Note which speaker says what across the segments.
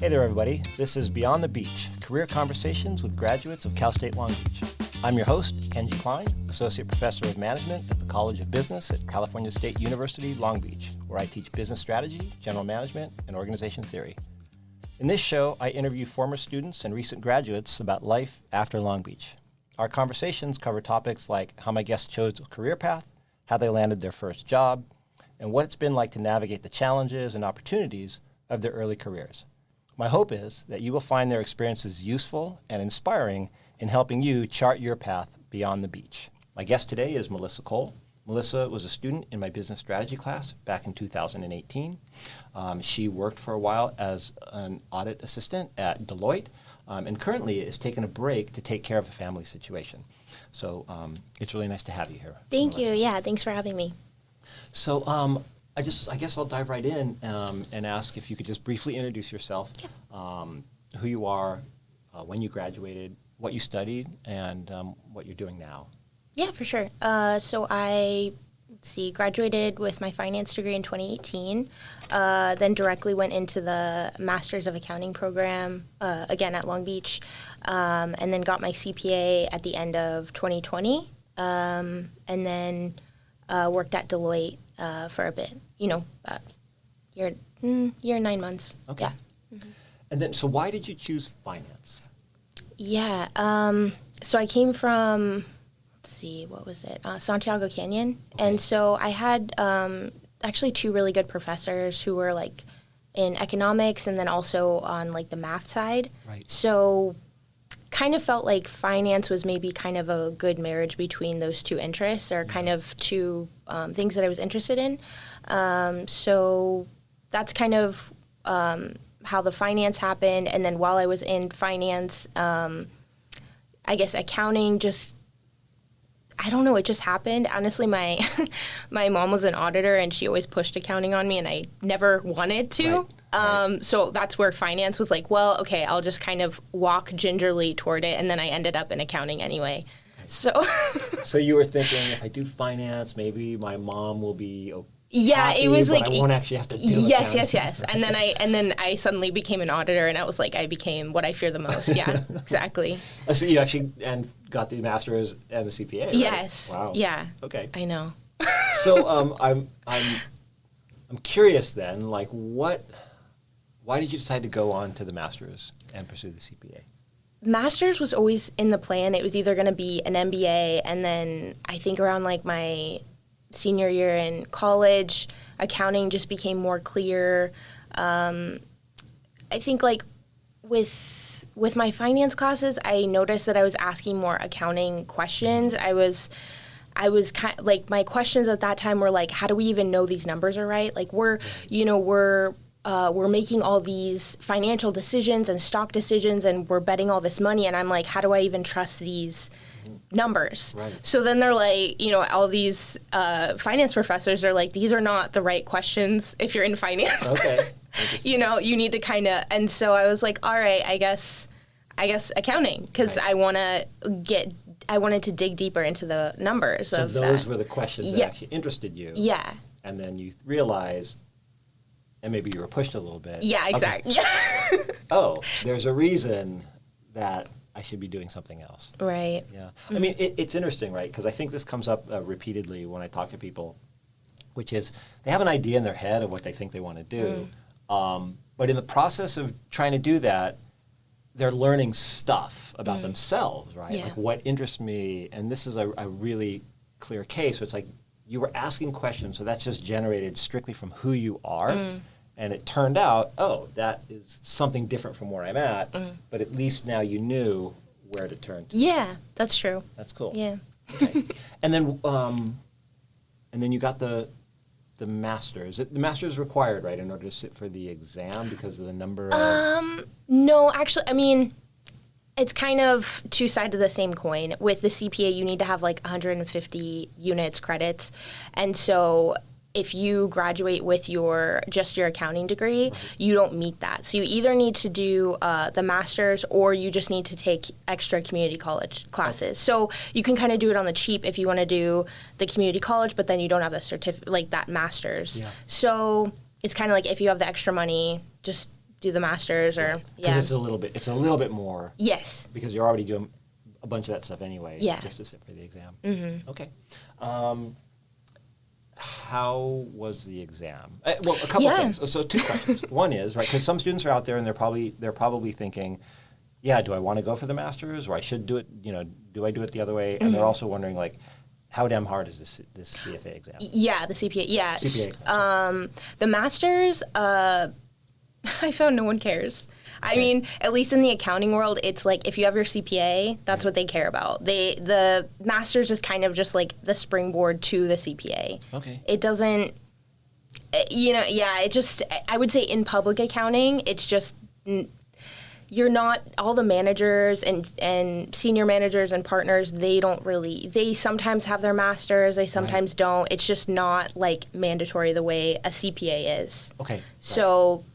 Speaker 1: Hey there, everybody. This is Beyond the Beach, career conversations with graduates of Cal State Long Beach. I'm your host, Kenji Klein, Associate Professor of Management at the College of Business at California State University, Long Beach, where I teach business strategy, general management, and organization theory. In this show, I interview former students and recent graduates about life after Long Beach. Our conversations cover topics like how my guests chose a career path, how they landed their first job, and what it's been like to navigate the challenges and opportunities of their early careers. My hope is that you will find their experiences useful and inspiring in helping you chart your path beyond the beach. My guest today is Melissa Cole. Melissa was a student in my business strategy class back in 2018. She worked for a while as an audit assistant at Deloitte and currently is taking a break to take care of a family situation. So it's really nice to have you here.
Speaker 2: Thank you. Yeah, thanks for having me.
Speaker 1: So I guess I'll dive right in and ask if you could just briefly introduce yourself, who you are, when you graduated, what you studied, and what you're doing now.
Speaker 2: Yeah, for sure. So I graduated with my finance degree in 2018, then directly went into the Master's of Accounting program, again at Long Beach, and then got my CPA at the end of 2020, and then worked at Deloitte for a bit, about year and 9 months.
Speaker 1: Okay.
Speaker 2: Yeah. Mm-hmm.
Speaker 1: And then, so why did you choose finance?
Speaker 2: Yeah. So I came from, what was it? Santiago Canyon. Okay. And so I had actually two really good professors who were like in economics and then also on like the math side. Right. So kind of felt like finance was maybe kind of a good marriage between those two interests or kind of two things that I was interested in. So that's kind of how the finance happened. And then while I was in finance, I guess accounting I don't know, it just happened. Honestly, my mom was an auditor and she always pushed accounting on me and I never wanted to. Right. So that's where finance was like, well, okay, I'll just kind of walk gingerly toward it. And then I ended up in accounting anyway. So
Speaker 1: So you were thinking, if I do finance, maybe my mom will be
Speaker 2: it was like
Speaker 1: I won't actually have to do
Speaker 2: yes. And then I suddenly became an auditor and I was like, I became what I fear the most. Yeah, exactly.
Speaker 1: So you actually got the master's and the CPA, right?
Speaker 2: Yes.
Speaker 1: Wow.
Speaker 2: Yeah.
Speaker 1: Okay.
Speaker 2: I know.
Speaker 1: So I'm curious then, like why did you decide to go on to the master's and pursue the CPA?
Speaker 2: Master's was always in the plan. It was either going to be an MBA, and then I think around like my senior year in college, accounting just became more clear. I think like with my finance classes, I noticed that I was asking more accounting questions. I was kind of, like, my questions at that time were like, how do we even know these numbers are right? Like we're making all these financial decisions and stock decisions and we're betting all this money. And I'm like, how do I even trust these numbers? Right. So then they're like, all these finance professors are like, these are not the right questions if you're in finance. Okay. You need to kind of, and so I was like, all right, I guess accounting, because right. I wanted to dig deeper into the numbers.
Speaker 1: So those were the questions that actually interested you.
Speaker 2: Yeah.
Speaker 1: And then you realized, and maybe you were pushed a little bit.
Speaker 2: Yeah, exactly.
Speaker 1: Okay. Oh, there's a reason that I should be doing something else.
Speaker 2: Right.
Speaker 1: Yeah. Mm-hmm. I mean, it's interesting, right? Because I think this comes up repeatedly when I talk to people, which is they have an idea in their head of what they think they want to do. But in the process of trying to do that, they're learning stuff about themselves, right? Yeah. Like what interests me, and this is a really clear case where it's like you were asking questions, so that's just generated strictly from who you are. And it turned out, that is something different from where I'm at, but at least now you knew where to turn to.
Speaker 2: Yeah, that's true.
Speaker 1: That's cool.
Speaker 2: Yeah.
Speaker 1: Okay. And then you got the master's. The master's is required, right, in order to sit for the exam because of the number of...
Speaker 2: No, actually, I mean, it's kind of two sides of the same coin. With the CPA, you need to have like 150 units, credits, and so if you graduate with just your accounting degree, you don't meet that. So you either need to do the master's or you just need to take extra community college classes. So you can kind of do it on the cheap if you want to do the community college, but then you don't have the that master's. Yeah. So it's kind of like if you have the extra money, just do the master's or
Speaker 1: Because it's a little bit more.
Speaker 2: Yes.
Speaker 1: Because you're already doing a bunch of that stuff anyway.
Speaker 2: Yeah.
Speaker 1: Just to sit for the exam.
Speaker 2: Mm-hmm.
Speaker 1: Okay. How was the exam? Well, a couple of things. So 2 questions. One is, right, because some students are out there and they're probably thinking, yeah, do I want to go for the master's, or I should do it, do I do it the other way? And they're also wondering, like, how damn hard is this CFA exam?
Speaker 2: Yeah, the CPA, yeah.
Speaker 1: CPA exam.
Speaker 2: The master's, I found no one cares. I mean, at least in the accounting world, it's like if you have your CPA, that's what they care about. The master's is kind of just like the springboard to the CPA.
Speaker 1: Okay.
Speaker 2: It doesn't, I would say in public accounting, it's just, you're not, all the managers and senior managers and partners, they sometimes have their masters, they sometimes don't. It's just not like mandatory the way a CPA is.
Speaker 1: Okay.
Speaker 2: So...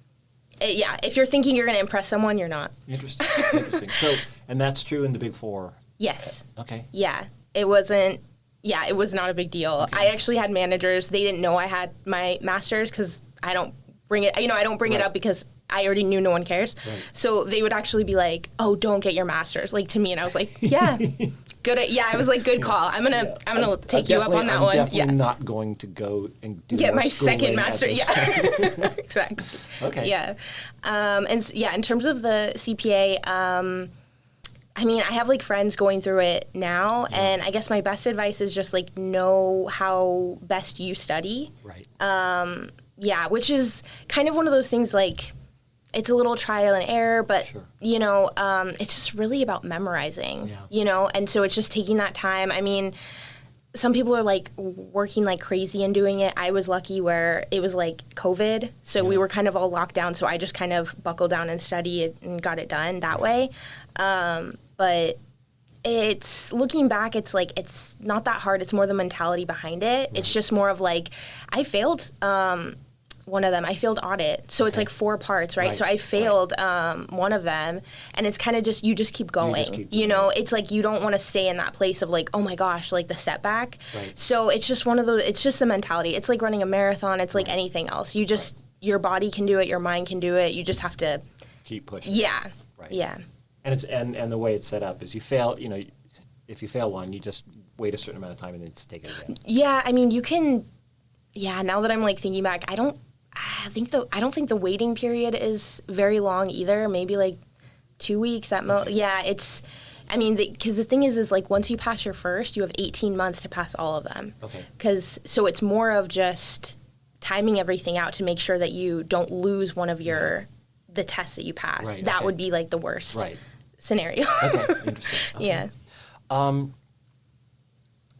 Speaker 2: if you're thinking you're going to impress someone, you're not.
Speaker 1: Interesting. So, and that's true in the Big Four?
Speaker 2: Yes.
Speaker 1: Okay.
Speaker 2: Yeah. It was not a big deal. Okay. I actually had managers, they didn't know I had my master's because I don't bring it, I don't bring it up because I already knew no one cares. Right. So they would actually be like, oh, don't get your master's, like to me. And I was like, yeah. I was like, good call. I'm gonna take you up on that one.
Speaker 1: I'm definitely not going to go and get
Speaker 2: my second master. Yeah, exactly.
Speaker 1: Okay.
Speaker 2: Yeah, in terms of the CPA, I mean, I have like friends going through it now, and I guess my best advice is just like know how best you study.
Speaker 1: Right.
Speaker 2: Which is kind of one of those things like. It's a little trial and error, but, it's just really about memorizing, and so it's just taking that time. I mean, some people are, like, working like crazy and doing it. I was lucky where it was, like, COVID, so we were kind of all locked down, so I just kind of buckled down and studied and got it done that way. But it's, looking back, it's, like, it's not that hard. It's more the mentality behind it. Right. It's just more of, like, I failed one of them. I failed audit. So it's like 4 parts, right? So I failed one of them, and it's kind of just, you just keep going. It's like you don't want to stay in that place of like, oh my gosh, like the setback. Right. So it's just one of those, it's just the mentality. It's like running a marathon. It's like anything else. You just, your body can do it, your mind can do it. You just have to
Speaker 1: keep pushing.
Speaker 2: Yeah.
Speaker 1: Right.
Speaker 2: Yeah.
Speaker 1: And it's and the way it's set up is you fail, if you fail one, you just wait a certain amount of time and then just take it again.
Speaker 2: Yeah, I mean, you can, now that I'm like thinking back, I don't think the waiting period is very long either. Maybe like 2 weeks at most. Yeah, it's. I mean, because the thing is like once you pass your first, you have 18 months to pass all of them. Okay. So it's more of just timing everything out to make sure that you don't lose one of the tests that you pass. Right, that would be like the worst scenario.
Speaker 1: Okay, interesting. Okay.
Speaker 2: Yeah.
Speaker 1: And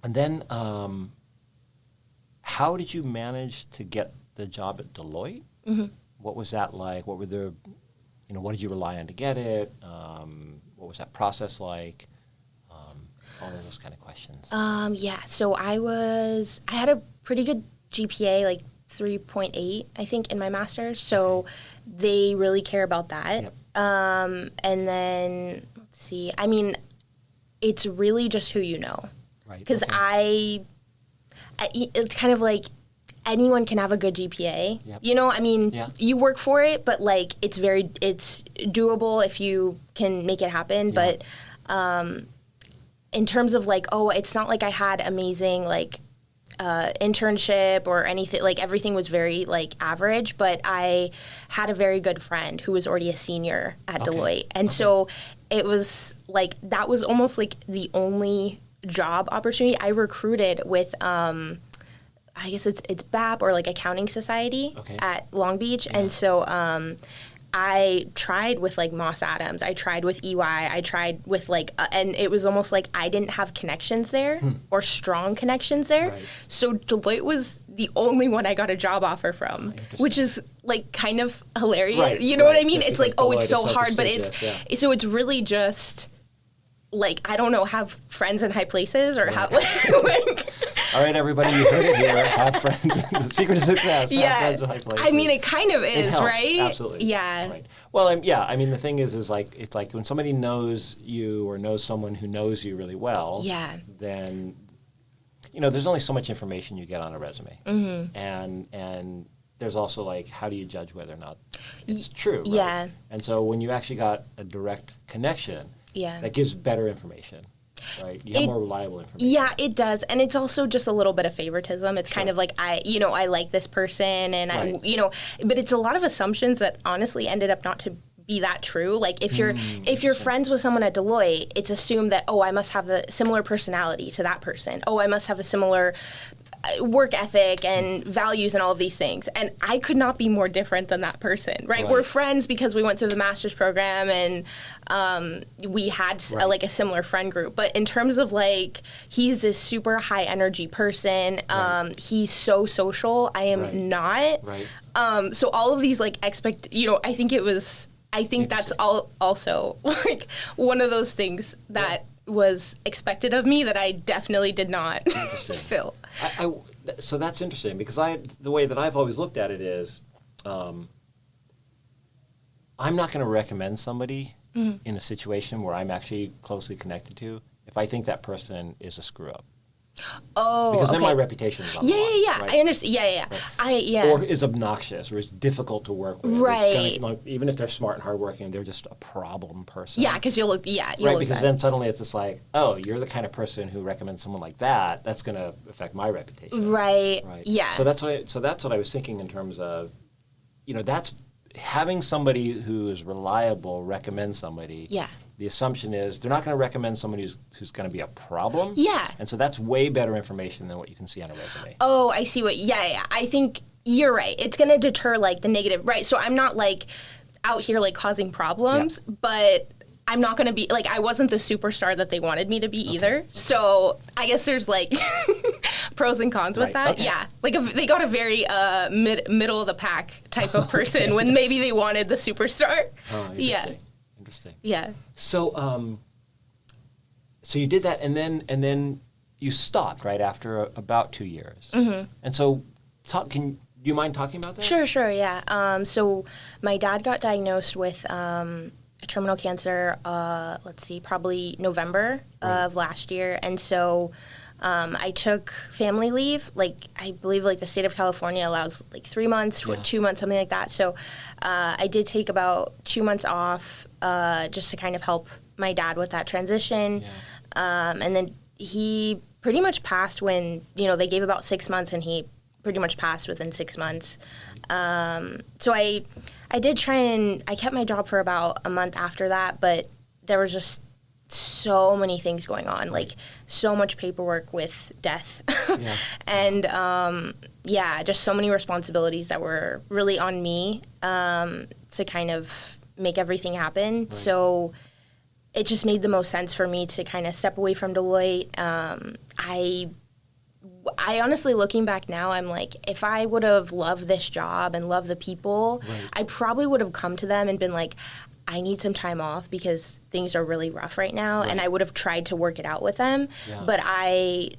Speaker 1: then, how did you manage to get the job at Deloitte? Mm-hmm. What was that like? What were what did you rely on to get it? What was that process like? All of those kind of questions.
Speaker 2: So I had a pretty good GPA, like 3.8, I think, in my master's. So they really care about that. Yep. And then, let's see, I mean, it's really just who you know. Right. Because it's kind of like, anyone can have a good GPA. Yep. I mean, you work for it, but like it's doable if you can make it happen. Yeah. But in terms of like, it's not like I had amazing like internship or anything. Like everything was very like average, but I had a very good friend who was already a senior at Deloitte. And so it was like, that was almost like the only job opportunity. I recruited with, I guess it's BAP or like Accounting Society at Long Beach. Yeah. And so I tried with like Moss Adams. I tried with EY. I tried with like, and it was almost like I didn't have connections there or strong connections there. Right. So Deloitte was the only one I got a job offer from, which is like kind of hilarious. Right. You know what I mean? Just it's like, Deloitte it's so hard, but so it's really just like, I don't know, have friends in high places or have like
Speaker 1: all right, everybody, you heard it here. Have friends. The secret to success.
Speaker 2: Yeah.
Speaker 1: Have friends in high places.
Speaker 2: I mean, it kind of is,
Speaker 1: it helps,
Speaker 2: right?
Speaker 1: Absolutely.
Speaker 2: Yeah.
Speaker 1: Right. Well, I mean, the thing is like, it's like when somebody knows you or knows someone who knows you really well, then, there's only so much information you get on a resume. Mm-hmm. And there's also like, how do you judge whether or not it's true? Right?
Speaker 2: Yeah.
Speaker 1: And so when you actually got a direct connection, that gives better information, right? You have more reliable information.
Speaker 2: Yeah, it does. And it's also just a little bit of favoritism. It's kind of like, I like this person and but it's a lot of assumptions that honestly ended up not to be that true. Like if you're friends with someone at Deloitte, it's assumed that, I must have a similar personality to that person. I must have a similar work ethic and values and all of these things. And I could not be more different than that person, right? We're friends because we went through the master's program and we had like a similar friend group. But in terms of like, he's this super high energy person. He's so social. I am not. So all of these like I think that's also like one of those things that was expected of me that I definitely did not fill.
Speaker 1: So that's interesting because the way that I've always looked at it is, I'm not going to recommend somebody in a situation where I'm actually closely connected to if I think that person is a screw up.
Speaker 2: Oh,
Speaker 1: because then my reputation is on the line. Right?
Speaker 2: I understand. Right.
Speaker 1: Or is obnoxious, or is difficult to work with.
Speaker 2: Right.
Speaker 1: Even if they're smart and hardworking, they're just a problem person.
Speaker 2: Yeah, because you'll look
Speaker 1: because then suddenly it's just like, oh, you're the kind of person who recommends someone like that. That's going to affect my reputation.
Speaker 2: Right. Yeah.
Speaker 1: So that's what I was thinking in terms of, that's having somebody who is reliable recommend somebody.
Speaker 2: Yeah.
Speaker 1: The assumption is they're not going to recommend somebody who's going to be a problem.
Speaker 2: Yeah.
Speaker 1: And so that's way better information than what you can see on a resume.
Speaker 2: Oh, I see I think you're right. It's going to deter like the negative. Right. So I'm not like out here like causing problems, but I'm not going to be like, I wasn't the superstar that they wanted me to be either. So I guess there's like pros and cons with that. Okay. Yeah. Like they got a very middle of the pack type of person when maybe they wanted the superstar.
Speaker 1: Oh, interesting.
Speaker 2: Yeah.
Speaker 1: So, so you did that, and then you stopped right after about 2 years. Mm-hmm. And so, do you mind talking about that?
Speaker 2: Sure. Yeah. So my dad got diagnosed with terminal cancer. Probably November of last year, and so. I took family leave, I believe the state of California allows 3 months, 2 months, something like that. So I did take about 2 months off just to kind of help my dad with that transition. Yeah. And then he pretty much passed when, they gave about 6 months and he pretty much passed within 6 months. So I did try and I kept my job for about a month after that, but there was just so many things going on, so much paperwork with death and just so many responsibilities that were really on me to kind of make everything happen. Right. So it just made the most sense for me to kind of step away from Deloitte. I honestly, looking back now, I'm like, if I would have loved this job and loved the people, I probably would have come to them and been like, I need some time off because things are really rough right now, and I would have tried to work it out with them, but I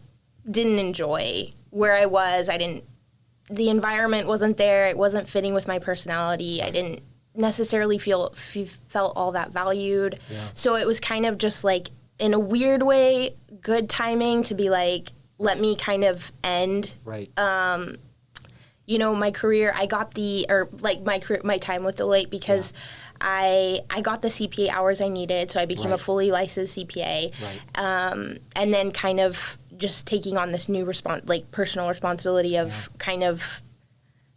Speaker 2: didn't enjoy where I was. The environment wasn't there. It wasn't fitting with my personality. I didn't necessarily felt all that valued. Yeah. So it was kind of just in a weird way, good timing to be let me kind of end. Right. My career. I got my time with Deloitte because. Yeah. I got the CPA hours I needed, so I became a fully licensed CPA. Right. And then kind of just taking on this new personal responsibility of kind of,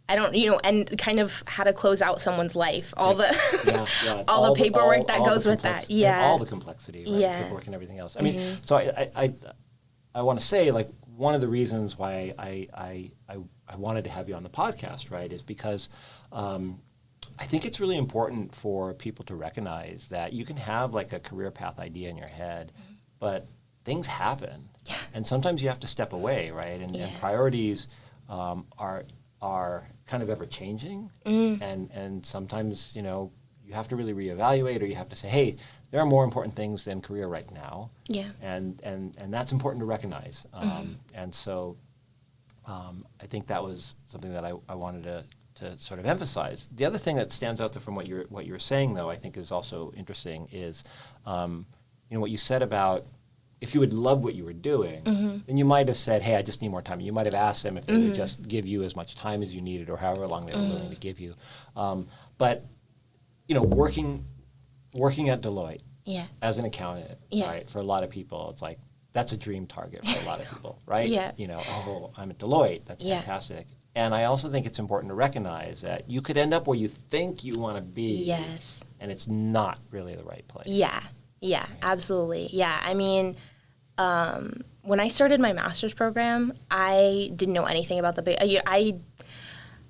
Speaker 2: and kind of how to close out someone's life, all the all the paperwork that goes with that. Yeah.
Speaker 1: And all the complexity, right? Paperwork and everything else. I mean, so I want to say one of the reasons why I wanted to have you on the podcast, right, is because I think it's really important for people to recognize that you can have a career path idea in your head, but things happen, and sometimes you have to step away, right? And priorities are kind of ever changing, and sometimes you have to really reevaluate, or you have to say, hey, there are more important things than career right now, and that's important to recognize, and so I think that was something that I wanted to sort of emphasize. The other thing that stands out there from what you're saying, though, I think is also interesting is, what you said about if you had loved what you were doing, then you might have said, hey, I just need more time. You might have asked them if they would just give you as much time as you needed or however long they were willing to give you. But, you know, working at Deloitte as an accountant, right, for a lot of people, it's like, that's a dream target for a lot of people, right? You know, oh, I'm at Deloitte. That's fantastic. And I also think it's important to recognize that you could end up where you think you want to be. Yes. And it's not really the right place.
Speaker 2: Yeah, absolutely. Yeah, I mean, when I started my master's program, I didn't know anything about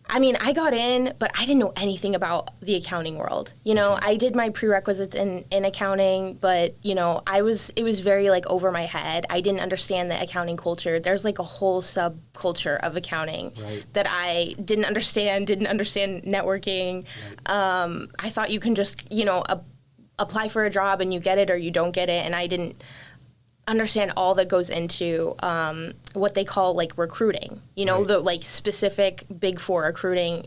Speaker 2: I mean, I got in, but I didn't know anything about the accounting world. You know, I did my prerequisites in accounting, but, you know, it was very, like, over my head. I didn't understand the accounting culture. There's, like, a whole subculture of accounting that I didn't understand networking. I thought you can just, you know, apply for a job and you get it or you don't get it, and I didn't understand all that goes into what they call, like, recruiting, you know, the, like, specific Big Four recruiting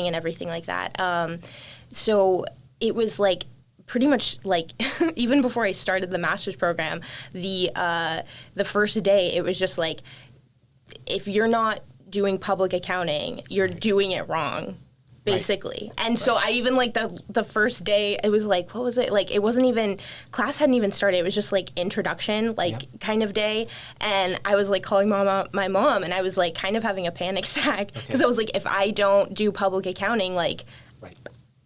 Speaker 2: and everything like that. So it was, like, pretty much, like, even before I started the master's program, the first day, it was just, like, if you're not doing public accounting, you're doing it wrong. Basically. And so I even, like, the first day, it was like, what was it? Like, it wasn't even, class hadn't even started. It was just, like, introduction, like, kind of day. And I was, like, calling my mom, and I was, like, kind of having a panic attack. Because I was like, if I don't do public accounting, like,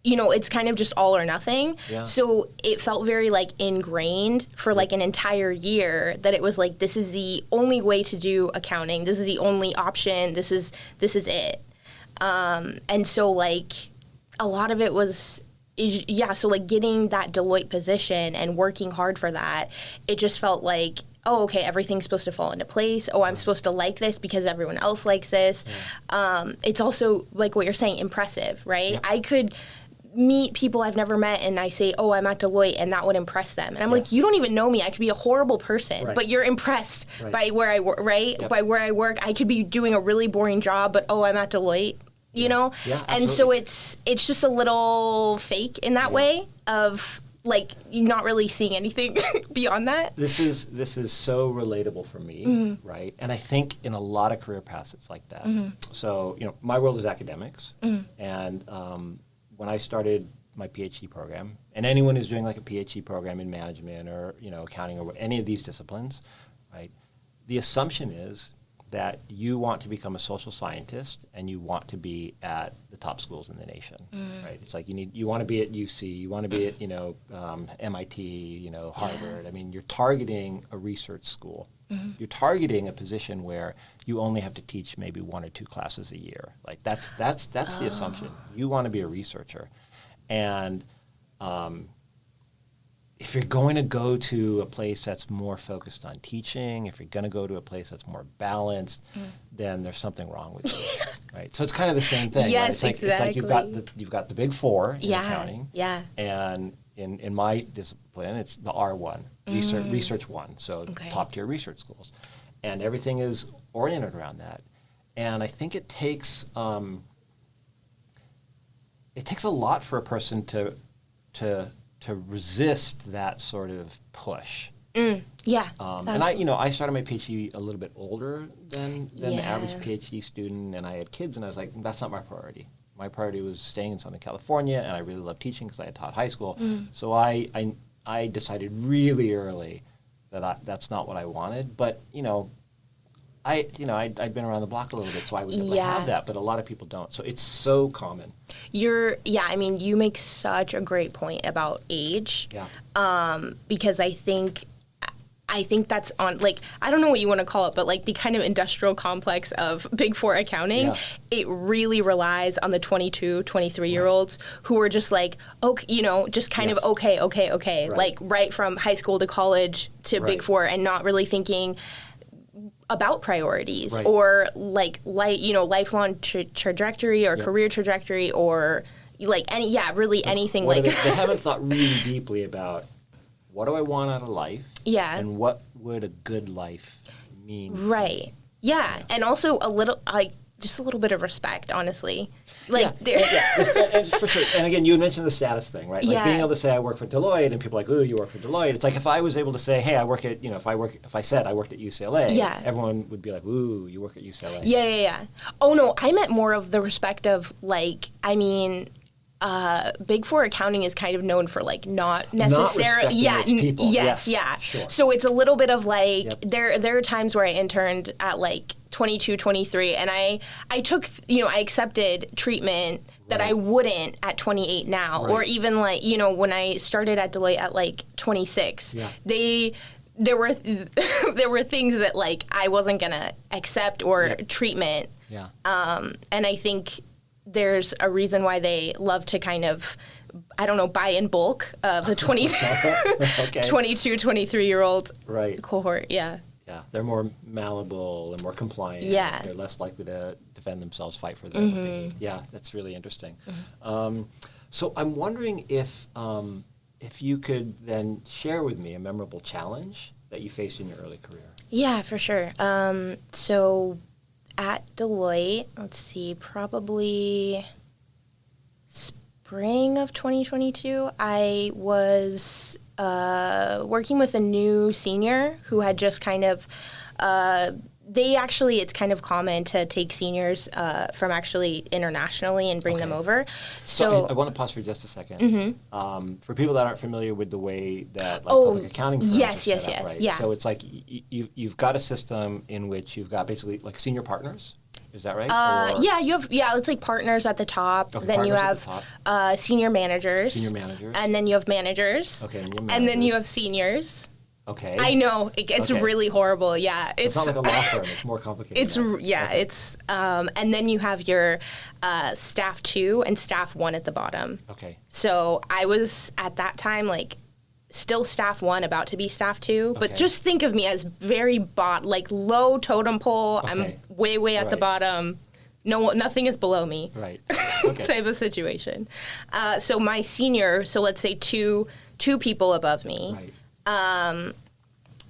Speaker 2: you know, it's kind of just all or nothing. So it felt very, like, ingrained for, like, an entire year that it was, like, this is the only way to do accounting. This is the only option. This is it. And so, like, a lot of it was, so, like, getting that Deloitte position and working hard for that, it just felt like, oh, okay, everything's supposed to fall into place. Oh, I'm supposed to like this because everyone else likes this. It's also, like what you're saying, impressive, right? I could meet people I've never met and I say, oh, I'm at Deloitte, and that would impress them. And I'm like, you don't even know me. I could be a horrible person, but you're impressed by where I work, by where I work. I could be doing a really boring job, but, oh, I'm at Deloitte. You know? And so it's just a little fake in that way of, like, not really seeing anything beyond that.
Speaker 1: This is so relatable for me, right? And I think in a lot of career paths it's like that. So, you know, my world is academics. And when I started my PhD program, and anyone who's doing, like, a PhD program in management or, you know, accounting or any of these disciplines, right, the assumption is that you want to become a social scientist and you want to be at the top schools in the nation, right? It's like you want to be at UC, you want to be at, you know, MIT, you know, Harvard. I mean, you're targeting a research school. You're targeting a position where you only have to teach maybe 1 or 2 classes a year. Like, that's the assumption. You want to be a researcher. And if you're going to go to a place that's more focused on teaching, if you're going to go to a place that's more balanced, then there's something wrong with you, right? So it's kind of the same thing.
Speaker 2: Yes,
Speaker 1: right? It's like you've got the Big Four in accounting, and in my discipline, it's the R1, research 1, so top tier research schools, and everything is oriented around that. And I think it takes a lot for a person to resist that sort of push. And I started my PhD a little bit older than the average PhD student, and I had kids, and I was like, that's not my priority. My priority was staying in Southern California, and I really loved teaching because I had taught high school. So I decided really early that that's not what I wanted. But, you know, I'd been around the block a little bit, so I was able to have that, but a lot of people don't. So it's so common.
Speaker 2: I mean, you make such a great point about age. Because I think that's on, like, I don't know what you want to call it, but, like, the kind of industrial complex of Big Four accounting, it really relies on the 22, 23-year-olds who are just like, okay, you know, just kind of okay, like right from high school to college to Big Four, and not really thinking about priorities or, like, lifelong trajectory or career trajectory or, like, anything like that.
Speaker 1: They haven't thought really deeply about, what do I want out of life? And what would a good life mean?
Speaker 2: And also a little, like, just a little bit of respect, honestly.
Speaker 1: For sure. And again, you had mentioned the status thing, right? Like being able to say I work for Deloitte, and people are like, ooh, you work for Deloitte. It's like if I was able to say, hey, I work at, if I said I worked at UCLA, everyone would be like, ooh, you work at UCLA.
Speaker 2: Yeah. Oh no, I meant more of the respect of like, I mean, Big Four accounting is kind of known for like not necessarily,
Speaker 1: people.
Speaker 2: Yes.
Speaker 1: Sure.
Speaker 2: So it's a little bit of like there are times where I interned at like 22, 23, and I took I accepted treatment that I wouldn't at 28 now, or even like when I started at Deloitte at like 26, there were things that like I wasn't gonna accept or treatment, and I think there's a reason why they love to kind of, I don't know, buy in bulk of the 22, 23-year-old cohort. Yeah,
Speaker 1: they're more malleable and more compliant.
Speaker 2: Yeah.
Speaker 1: They're less likely to defend themselves, fight for them. Mm-hmm. Yeah, that's really interesting. Mm-hmm. So I'm wondering if you could then share with me a memorable challenge that you faced in your early career.
Speaker 2: Yeah, for sure. So at Deloitte, let's see, probably spring of 2022, I was working with a new senior who had just kind of, it's kind of common to take seniors from actually internationally and bring them over. So
Speaker 1: I want to pause for just a second. Mm-hmm. For people that aren't familiar with the way that public accounting firms are set up, right?
Speaker 2: Yeah.
Speaker 1: So it's like you've got a system in which you've got basically like senior partners. Is that right?
Speaker 2: It's like partners at the top. Okay, then you have senior managers. And then you have managers.
Speaker 1: Okay,
Speaker 2: and then you have seniors.
Speaker 1: Okay.
Speaker 2: I know. It's really horrible. Yeah.
Speaker 1: It's not like a law firm. It's more complicated.
Speaker 2: And then you have your staff 2 and staff 1 at the bottom.
Speaker 1: Okay.
Speaker 2: So I was at that time like still staff 1, about to be staff 2, but just think of me as very low totem pole. Okay. I'm way at the bottom. No, nothing is below me.
Speaker 1: Right. Okay.
Speaker 2: Type of situation. So my senior, so let's say two people above me.
Speaker 1: Right.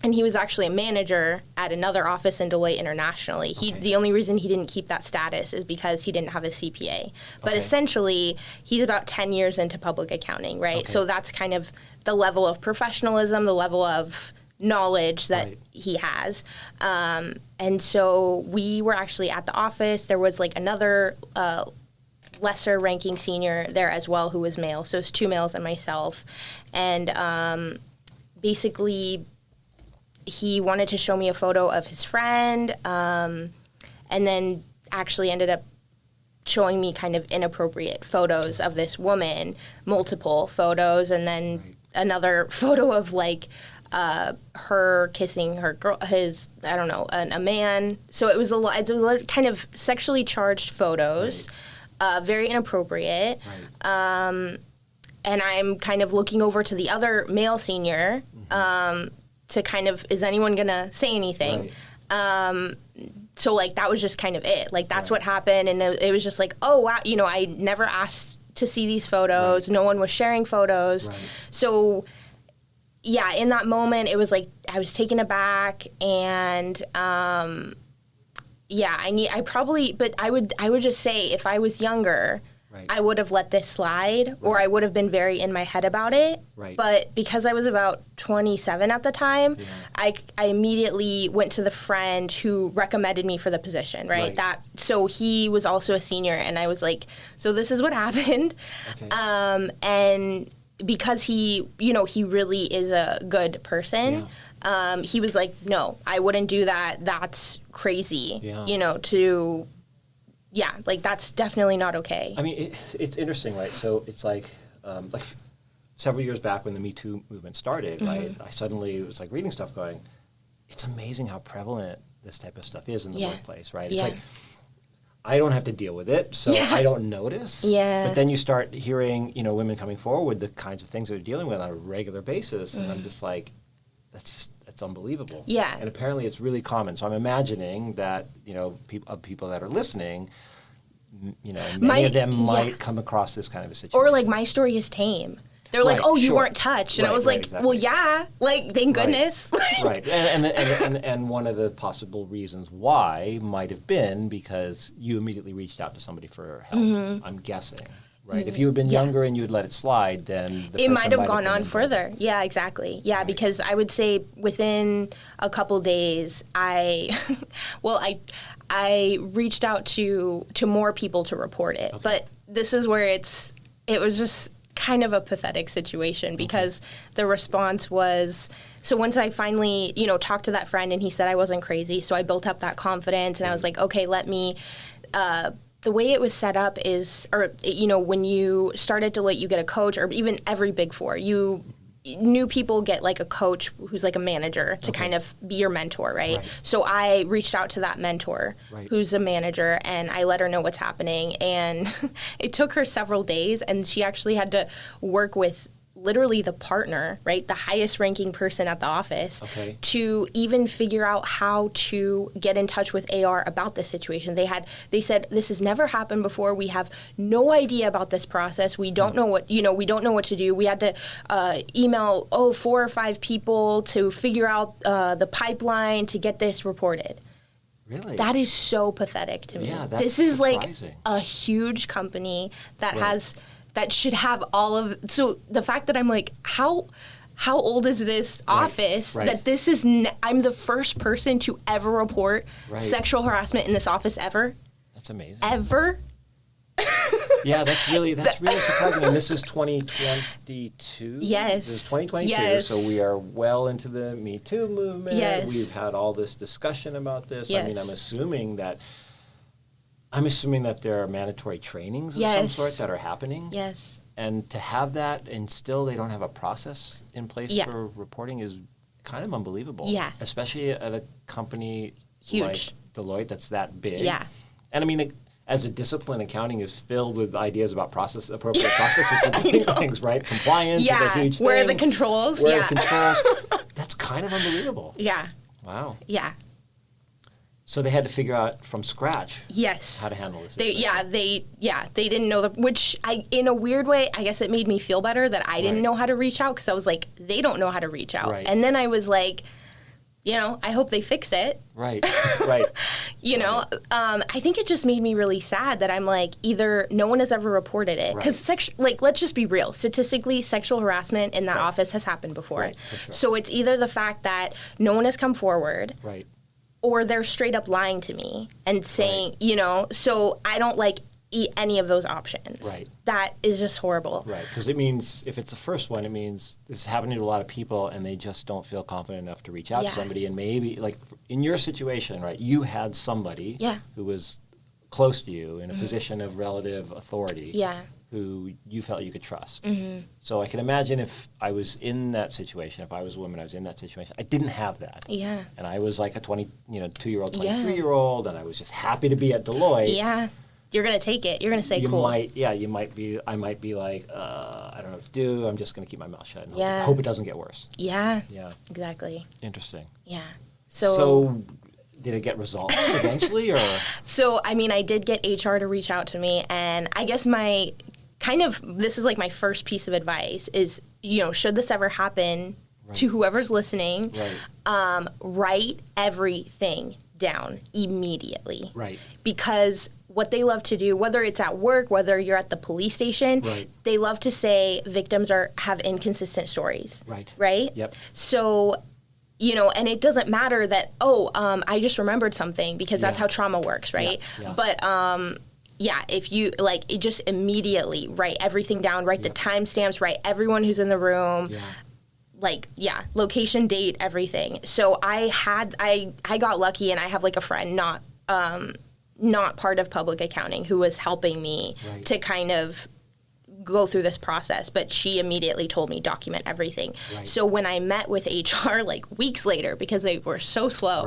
Speaker 2: And he was actually a manager at another office in Deloitte internationally. The only reason he didn't keep that status is because he didn't have a CPA. But essentially, he's about 10 years into public accounting, right? Okay. So that's kind of the level of professionalism, the level of knowledge that he has. And so we were actually at the office. There was like another lesser ranking senior there as well who was male. So it's 2 males and myself. And basically, he wanted to show me a photo of his friend, and then actually ended up showing me kind of inappropriate photos of this woman, multiple photos, and then another photo of like her kissing her a man. So it was a lot kind of sexually charged photos, very inappropriate. And I'm kind of looking over to the other male senior to kind of, is anyone going to say anything? So, like, that was just kind of it. Like, that's what happened. And it was just like, oh, wow, I never asked to see these photos. No one was sharing photos. So, yeah, in that moment, it was like I was taken aback. And, I would just say if I was younger, I would have let this slide, or I would have been very in my head about it. But because I was about 27 at the time, I immediately went to the friend who recommended me for the position, so he was also a senior, and I was like, so this is what happened. And because he really is a good person, he was like, no, I wouldn't do that. That's crazy, that's definitely not okay.
Speaker 1: I mean, it's interesting, right? So it's like several years back when the Me Too movement started, right? I suddenly was like reading stuff going, it's amazing how prevalent this type of stuff is in the workplace, right? It's like, I don't have to deal with it, so I don't notice. But then you start hearing, women coming forward with the kinds of things they're dealing with on a regular basis, and I'm just like, that's unbelievable. And apparently it's really common. So I'm imagining that, people that are listening, many of them might come across this kind of a situation.
Speaker 2: Or like my story is tame. They're like,
Speaker 1: Right,
Speaker 2: oh, you
Speaker 1: sure.
Speaker 2: weren't touched. And I
Speaker 1: Right,
Speaker 2: was
Speaker 1: right,
Speaker 2: like,
Speaker 1: exactly.
Speaker 2: well, yeah, like, thank goodness.
Speaker 1: Right. And one of the possible reasons why might have been because you immediately reached out to somebody for help, I'm guessing. Right. If you had been younger and you had let it slide, then
Speaker 2: It might have gone
Speaker 1: been
Speaker 2: on
Speaker 1: involved.
Speaker 2: further. Yeah, exactly. Yeah,
Speaker 1: Right.
Speaker 2: because I would say within a couple days, well, I reached out to more people to report it.
Speaker 1: Okay.
Speaker 2: But this is where it was just kind of a pathetic situation because the response was, so once I finally, talked to that friend and he said I wasn't crazy, so I built up that confidence and I was like, okay, let me, the way it was set up is, when you start at Deloitte, you get a coach, or even every Big Four, new people get like a coach who's like a manager to kind of be your mentor, right? So I reached out to that mentor who's a manager and I let her know what's happening. And it took her several days and she actually had to work with literally the partner, right? The highest ranking person at the office to even figure out how to get in touch with AR about this situation. They said, this has never happened before. We have no idea about this process. We don't know what to do. We had to email, 4 or 5 people to figure out the pipeline to get this reported.
Speaker 1: Really?
Speaker 2: That is so pathetic to me.
Speaker 1: Yeah, that's
Speaker 2: this is
Speaker 1: surprising.
Speaker 2: like a huge company that that should have all of, so the fact that I'm like, how old is this office that this is, I'm the first person to ever report sexual harassment in this office ever.
Speaker 1: That's amazing.
Speaker 2: Ever.
Speaker 1: Yeah, that's really surprising. And this is 2022?
Speaker 2: Yes.
Speaker 1: This is 2022,
Speaker 2: yes.
Speaker 1: so we are well into the Me Too movement.
Speaker 2: Yes.
Speaker 1: We've had all this discussion about this.
Speaker 2: Yes.
Speaker 1: I mean, I'm assuming that there are mandatory trainings of some sort that are happening.
Speaker 2: Yes.
Speaker 1: And to have that and still they don't have a process in place for reporting is kind of unbelievable. Yeah. Especially at a company like Deloitte that's that big.
Speaker 2: Yeah.
Speaker 1: And I mean, as a discipline, accounting is filled with ideas about appropriate processes for doing things, right? Compliance is a huge thing.
Speaker 2: Where are the controls?
Speaker 1: Where are the controls? That's kind of unbelievable.
Speaker 2: Yeah.
Speaker 1: Wow.
Speaker 2: Yeah.
Speaker 1: So they had to figure out from scratch
Speaker 2: yes.
Speaker 1: how to handle this.
Speaker 2: They didn't know which in a weird way, I guess it made me feel better that I didn't know how to reach out because I was like, they don't know how to reach out. And then I was like, I hope they fix it.
Speaker 1: Right.
Speaker 2: I think it just made me really sad that I'm like, either no one has ever reported it. Because, let's just be real. Statistically, sexual harassment in that office has happened before.
Speaker 1: Right, for sure.
Speaker 2: So it's either the fact that no one has come forward.
Speaker 1: Right.
Speaker 2: Or they're straight up lying to me and saying, so I don't like any of those options.
Speaker 1: Right.
Speaker 2: That is just horrible.
Speaker 1: Right, because it means, if it's the first one, it means this is happening to a lot of people and they just don't feel confident enough to reach out to somebody. And maybe, like, in your situation, right, you had somebody who was close to you in a position of relative authority who you felt you could trust. So I can imagine if I was in that situation, if I was a woman, I was in that situation, I didn't have that. Yeah. And I was like a 2-year-old, 23-year-old, and I was just happy to be at Deloitte.
Speaker 2: Yeah. You're going to take it. You're going to say cool.
Speaker 1: I might be like, I don't know what to do. I'm just going to keep my mouth shut and hope it doesn't get worse.
Speaker 2: Yeah. Yeah. Exactly.
Speaker 1: Interesting.
Speaker 2: Yeah.
Speaker 1: So did it get resolved eventually, or? So,
Speaker 2: I mean, I did get HR to reach out to me, and I guess this is like my first piece of advice is, should this ever happen to whoever's listening, write everything down immediately. Right. Because what they love to do, whether it's at work, whether you're at the police station, they love to say victims have inconsistent stories. Right. Right? Yep. So, and it doesn't matter that, I just remembered something because that's how trauma works, right? Yeah. But, if you, it just immediately write everything down, write the timestamps, write everyone who's in the room. Yeah. Location, date, everything. So I got lucky, and I have a friend not part of public accounting who was helping me to kind of go through this process, but she immediately told me document everything. So when I met with HR weeks later, because they were so slow,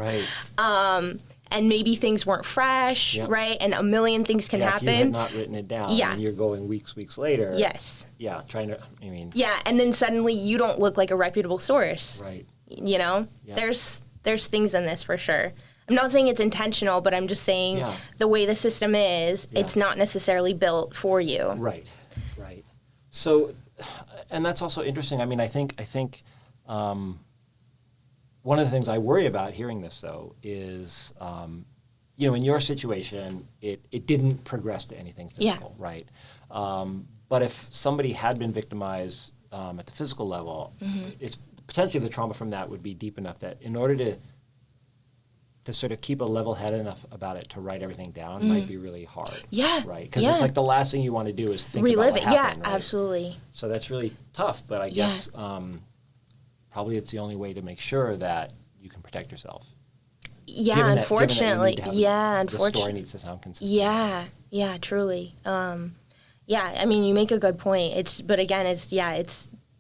Speaker 2: and maybe things weren't fresh, right? And a million things can happen.
Speaker 1: If you had not written it down, and you're going weeks later.
Speaker 2: Yes.
Speaker 1: Yeah,
Speaker 2: Yeah, and then suddenly you don't look like a reputable source. Right. There's things in this for sure. I'm not saying it's intentional, but I'm just saying the way the system is, it's not necessarily built for you.
Speaker 1: Right. So and that's also interesting. I mean, I think one of the things I worry about hearing this, though, is, in your situation, it didn't progress to anything physical, right? But if somebody had been victimized at the physical level, it's potentially the trauma from that would be deep enough that in order to sort of keep a level head enough about it to write everything down might be really hard.
Speaker 2: Yeah.
Speaker 1: Right? Because it's like the last thing you want to do is think
Speaker 2: relive
Speaker 1: about
Speaker 2: it.
Speaker 1: what happened, right?
Speaker 2: Absolutely.
Speaker 1: So that's really tough, but I guess probably it's the only way to make sure that you can protect yourself.
Speaker 2: Yeah, unfortunately.
Speaker 1: The story needs to sound consistent.
Speaker 2: Yeah, truly. I mean, you make a good point. It's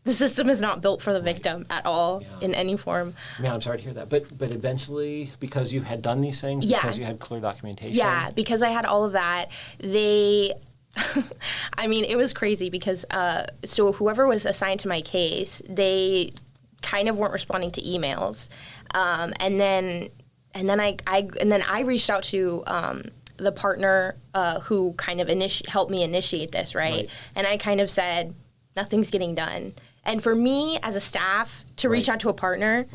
Speaker 2: the system is not built for the victim at all in any form.
Speaker 1: Man, I'm sorry to hear that. But eventually, because you had done these things, because you had clear documentation.
Speaker 2: Yeah, because I had all of that, I mean, it was crazy because so whoever was assigned to my case, they kind of weren't responding to emails, and then I reached out to the partner who kind of helped me initiate this, right? And I kind of said, nothing's getting done. And for me as a staff to reach out to a partner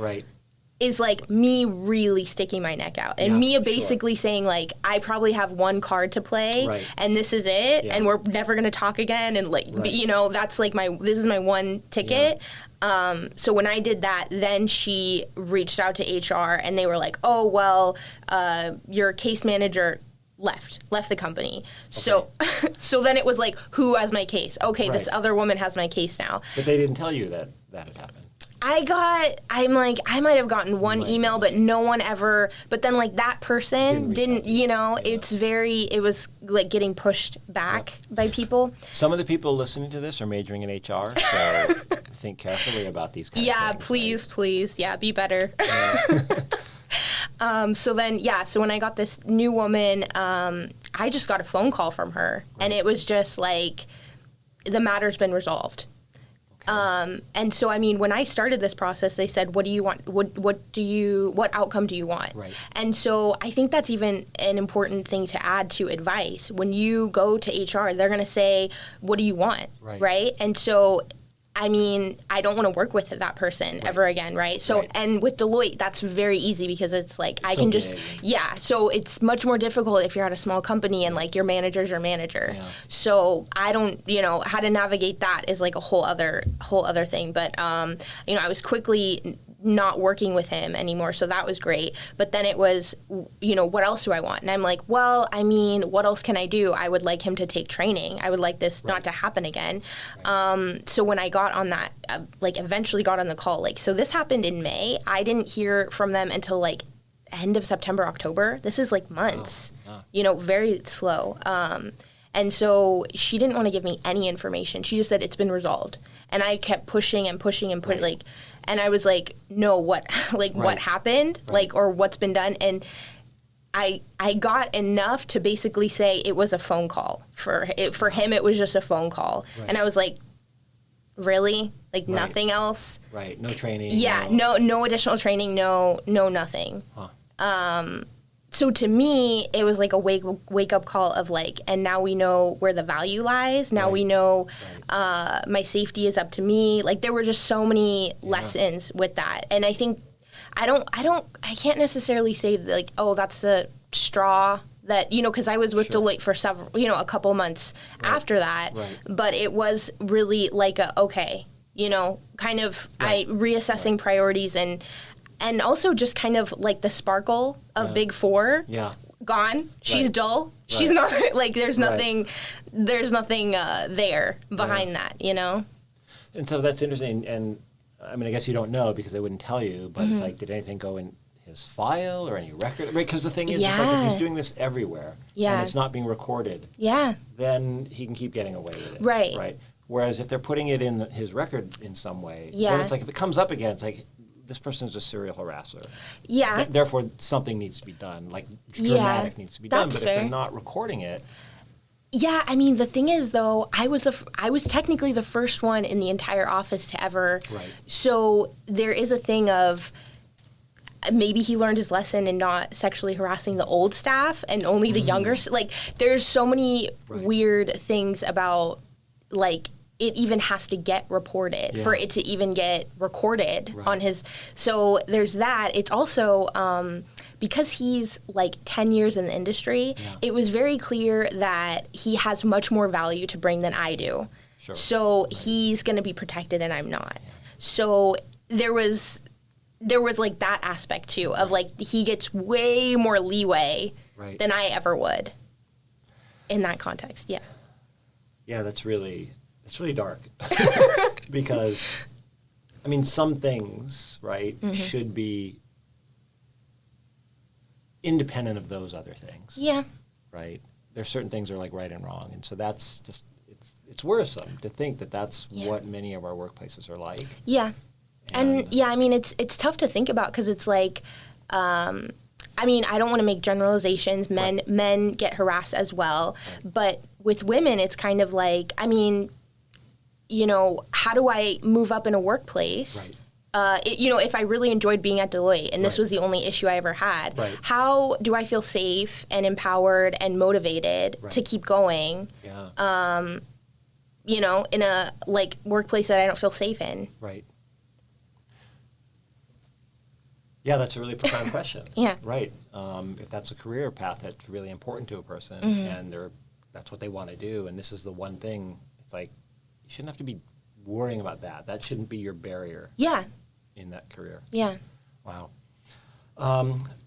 Speaker 2: is like me really sticking my neck out and me basically saying like, I probably have one card to play and this is it and we're never going to talk again. And like, that's like this is my one ticket. So when I did that, then she reached out to HR and they were like, oh, well, your case manager left the company. So then it was like, who has my case? Okay, this other woman has my case now.
Speaker 1: But they didn't tell you that had happened.
Speaker 2: I might have gotten one email, but no one ever, but then like that person didn't it was like getting pushed back by people.
Speaker 1: Some of the people listening to this are majoring in HR, so think carefully about these kinds of things.
Speaker 2: Please. Yeah, be better. So when I got this new woman, I just got a phone call from her, and it was just like, the matter's been resolved. And so, I mean, when I started this process, they said, what do you want? What outcome do you want? Right. And so I think that's even an important thing to add to advice. When you go to HR, they're going to say, what do you want? Right. And so, I mean, I don't want to work with that person ever again, right? So, and with Deloitte, that's very easy because it's like, I can just, so it's much more difficult if you're at a small company and like your manager's your manager. Yeah. So I don't, how to navigate that is like a whole other thing. But, I was quickly not working with him anymore, so that was great. But then it was, what else do I want? And I'm like, well, I mean, what else can I do? I would like him to take training. I would like this not to happen again. So when I got on that, eventually got on the call, so this happened in May. I didn't hear from them until end of September, October. This is months, very slow. And so she didn't want to give me any information. She just said, it's been resolved. And I kept pushing and pushing and and I was like, no, what happened? Or what's been done? And I got enough to basically say it was a phone call. For him, it was just a phone call. Right. And I was like, really? Nothing else? Right, no training? Yeah, no additional training, no nothing. Huh. So to me, it was like a wake-up call of and now we know where the value lies. Now we know my safety is up to me. There were just so many lessons with that. And I think I can't necessarily say oh, that's a straw that, because I was with Deloitte for several, a couple months after that. Right. But it was really kind of I reassessing priorities and also just kind of the sparkle of Big Four gone. She's dull. She's not there's nothing there behind that,
Speaker 1: And so that's interesting. And I mean, I guess you don't know because they wouldn't tell you, but it's did anything go in his file or any record? Because the thing is, it's if he's doing this everywhere and it's not being recorded, then he can keep getting away with it. Right. Whereas if they're putting it in his record in some way, then it's if it comes up again, it's this person is a serial harasser. Yeah. Therefore, something needs to be done. Dramatic needs to be done. But if they're not recording it.
Speaker 2: Yeah, I mean, the thing is, though, I was technically the first one in the entire office to ever. Right. So there is a thing of maybe he learned his lesson in not sexually harassing the old staff and only the younger. There's so many weird things about it even has to get reported for it to even get recorded on his. So there's that. It's also because he's like 10 years in the industry, it was very clear that he has much more value to bring than I do. Sure. So he's going to be protected and I'm not. Yeah. So there was like that aspect too of like he gets way more leeway than I ever would in that context. Yeah.
Speaker 1: Yeah, that's really dark because, I mean, some things, right, should be independent of those other things. Yeah. Right? There's certain things that are like right and wrong. And so that's just, it's worrisome to think that that's what many of our workplaces are like. Yeah. And yeah, I mean, it's tough to think about because it's like, I mean, I don't want to make generalizations. Men get harassed as well. But with women, it's kind of like, I mean, you know, how do I move up in a workplace? You know, if I really enjoyed being at Deloitte and this was the only issue I ever had, how do I feel safe and empowered and motivated to keep going? Yeah. You know, in a like workplace that I don't feel safe in. Right. Yeah, that's a really profound question. Yeah. Right. If that's a career path that's really important to a person and that's what they want to do, and this is the one thing, it's like, you shouldn't have to be worrying about that. That shouldn't be your barrier. Yeah. In that career. Yeah. Wow.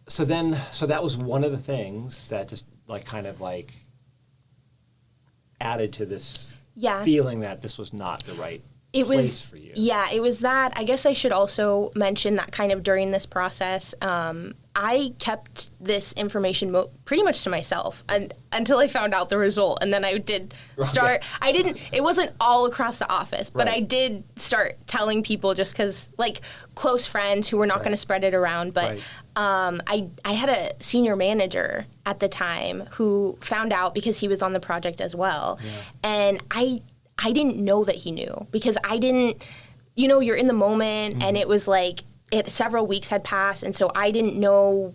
Speaker 1: So that was one of the things that just like kind of like added to this feeling that this was not the right place for you. Yeah, it was that. I guess I should also mention that kind of during this process, I kept this information pretty much to myself until I found out the result. And then I did start, it wasn't all across the office, but I did start telling people just because, like, close friends who were not going to spread it around. But I had a senior manager at the time who found out because he was on the project as well. Yeah. And I didn't know that he knew because I didn't, you know, you're in the moment and it was like, several weeks had passed, and so I didn't know,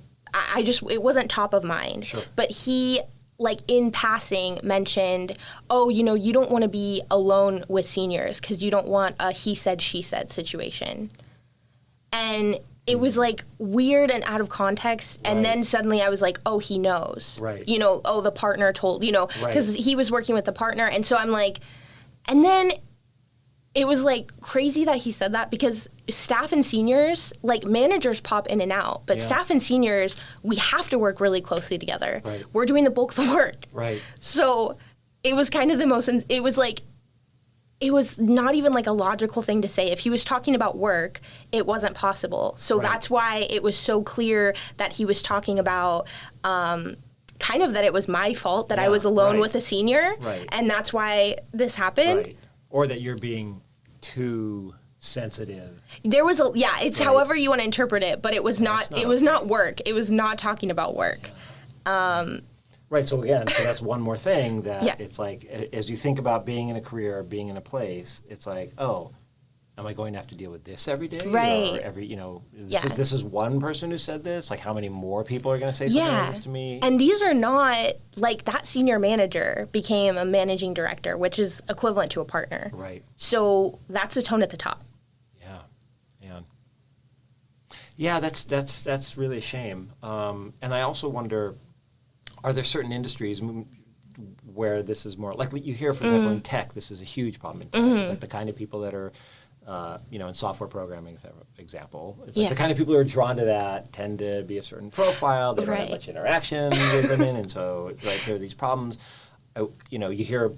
Speaker 1: it wasn't top of mind. Sure. But he, like, in passing, mentioned, oh, you know, you don't want to be alone with seniors because you don't want a he said, she said situation. And it was, like, weird and out of context, and then suddenly I was like, oh, he knows. Right. You know, oh, the partner told, you know, because he was working with the partner, and so I'm like, and then it was, like, crazy that he said that because staff and seniors, like, managers pop in and out. But staff and seniors, we have to work really closely together. Right. We're doing the bulk of the work. Right. So it was kind of the most, it was, like, it was not even, like, a logical thing to say. If he was talking about work, it wasn't possible. So that's why it was so clear that he was talking about kind of that it was my fault that I was alone with a senior. Right. And that's why this happened. Right. Or that you're being too sensitive. There was it's however you want to interpret it, but it was not work. It was not talking about work. Yeah. Right, so again, that's one more thing that it's like, as you think about being in a career or being in a place, it's like, oh, am I going to have to deal with this every day? Right. Or every, you know, this is one person who said this? Like, how many more people are going to say something like this to me? And these are not, like, that senior manager became a managing director, which is equivalent to a partner. Right. So that's the tone at the top. Yeah. Yeah. Yeah, that's really a shame. And I also wonder, are there certain industries where this is more, like you hear, for example, in tech, this is a huge problem in tech. It's like the kind of people that are, you know, in software programming, example, it's like the kind of people who are drawn to that tend to be a certain profile. They don't have much interaction with women, and so there are these problems. You know, you hear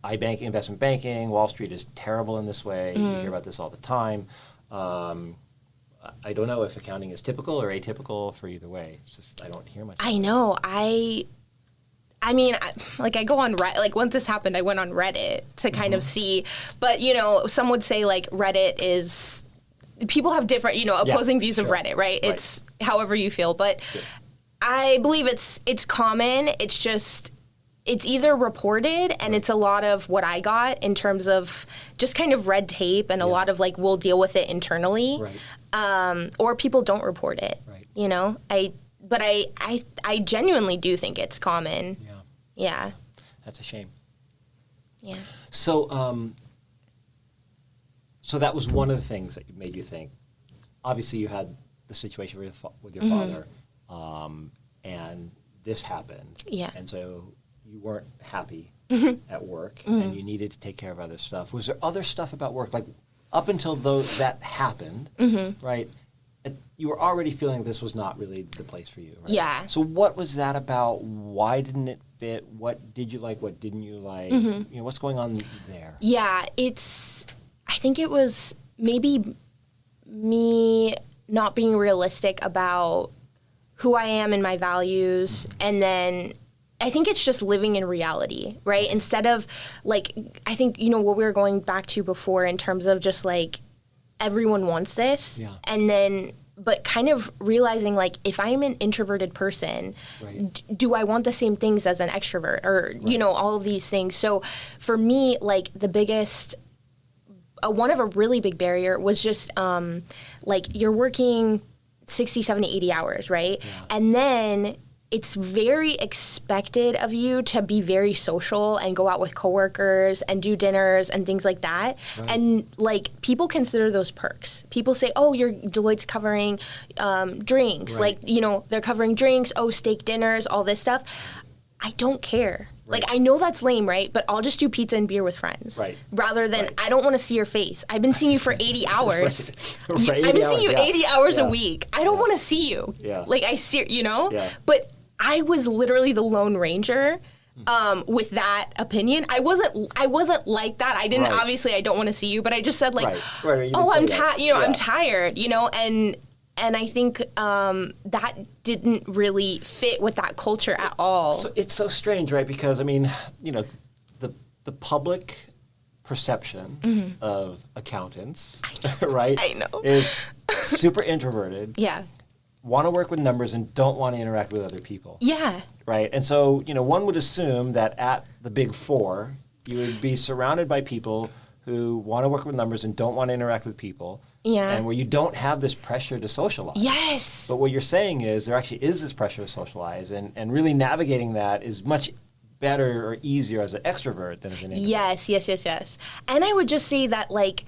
Speaker 1: iBanking, investment banking, Wall Street is terrible in this way. You hear about this all the time. I don't know if accounting is typical or atypical for either way. It's just I don't hear much. I know. I mean, I go on Reddit, like, once this happened, I went on Reddit to kind of see, but, you know, some would say, like, Reddit is, people have different, you know, opposing views of Reddit, right? It's however you feel, but I believe it's common. It's just, it's either reported, and it's a lot of what I got in terms of just kind of red tape and a lot of, like, we'll deal with it internally, or people don't report it, you know? But I genuinely do think it's common. Yeah. That's a shame. Yeah. So, So that was one of the things that made you think. Obviously, you had the situation with your father, and this happened.
Speaker 2: Yeah.
Speaker 1: And so you weren't happy at work, and you needed to take care of other stuff. Was there other stuff about work, like up until that happened, right? You were already feeling this was not really the place for you, right?
Speaker 2: Yeah.
Speaker 1: So what was that about? Why didn't it fit? What did you like? What didn't you like? You know, what's going on there?
Speaker 2: Yeah, I think it was maybe me not being realistic about who I am and my values, and then I think it's just living in reality, right? Instead of like, I think, you know, what we were going back to before in terms of just like everyone wants this, and then but kind of realizing like if I'm an introverted person, do I want the same things as an extrovert, or you know, all of these things. So for me, like the biggest one of a really big barrier was just like you're working 60, 70, 80 hours, right? And then it's very expected of you to be very social and go out with coworkers and do dinners and things like that. And like people consider those perks. People say, oh, your Deloitte's covering drinks. Like, you know, they're covering drinks, oh, steak dinners, all this stuff. I don't care. Like, I know that's lame, right? But I'll just do pizza and beer with friends. Rather than, I don't want to see your face. I've been seeing you for 80 hours. I've been seeing you 80 hours a week. I don't want to see you. Like, I see, you know? But I was literally the Lone Ranger with that opinion. I wasn't like that. I didn't, obviously, I don't want to see you, but I just said, like, oh, I'm tired, you know, I'm tired, you know? And I think that didn't really fit with that culture at all.
Speaker 1: So it's so strange, right? Because, I mean, you know, the public perception of accountants, right, is super introverted. Want to work with numbers and don't want to interact with other people. Right? And so, you know, one would assume that at the Big Four, you would be surrounded by people who want to work with numbers and don't want to interact with people. And where you don't have this pressure to socialize. But what you're saying is there actually is this pressure to socialize, and really navigating that is much better or easier as an extrovert than as an introvert.
Speaker 2: Yes. And I would just say that, like,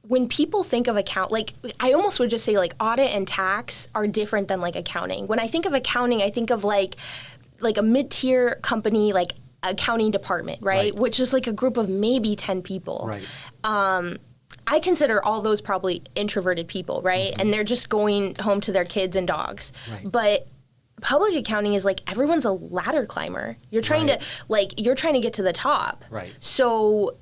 Speaker 2: when people think of like, I almost would just say, like, audit and tax are different than, like, accounting. When I think of accounting, I think of, like a mid-tier company, like, accounting department, right? Which is, like, a group of maybe 10 people. I consider all those probably introverted people, right? And they're just going home to their kids and dogs. But public accounting is like everyone's a ladder climber. You're trying to you're trying to get to the top. So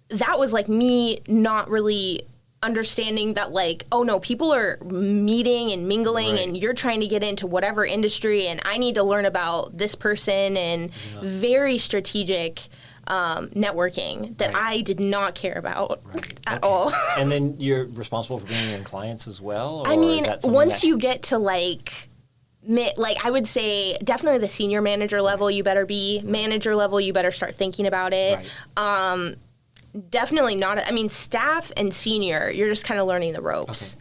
Speaker 2: that was like me not really understanding that, like, oh no, people are meeting and mingling and you're trying to get into whatever industry and I need to learn about this person, and very strategic networking that I did not care about at all.
Speaker 1: And then you're responsible for bringing in clients as well? Or
Speaker 2: I mean, once you get to like I would say definitely the senior manager level, you better be manager level, you better start thinking about it. Definitely not, I mean, staff and senior, you're just kind of learning the ropes.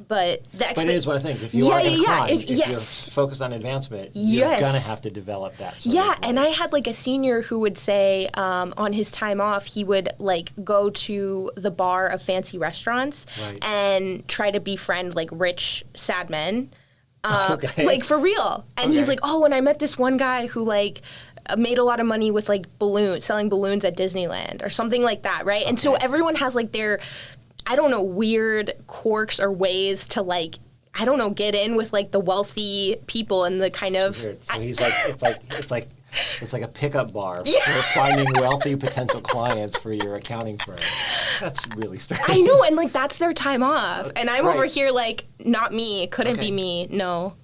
Speaker 2: But
Speaker 1: it is what I think. If you are going to climb, if you're focused on advancement, you're going to have to develop that.
Speaker 2: And I had like a senior who would say on his time off, he would like go to the bar of fancy restaurants and try to befriend like rich sad men, like for real. And he's like, oh, and I met this one guy who like made a lot of money with like selling balloons at Disneyland or something like that, right? And so everyone has like their, I don't know, weird quirks or ways to like, I don't know, get in with like the wealthy people and the kind of.
Speaker 1: So he's like, it's like a pickup bar for finding wealthy potential clients for your accounting firm. That's really strange.
Speaker 2: I know, and like that's their time off, and I'm over here like, not me, couldn't be me, no.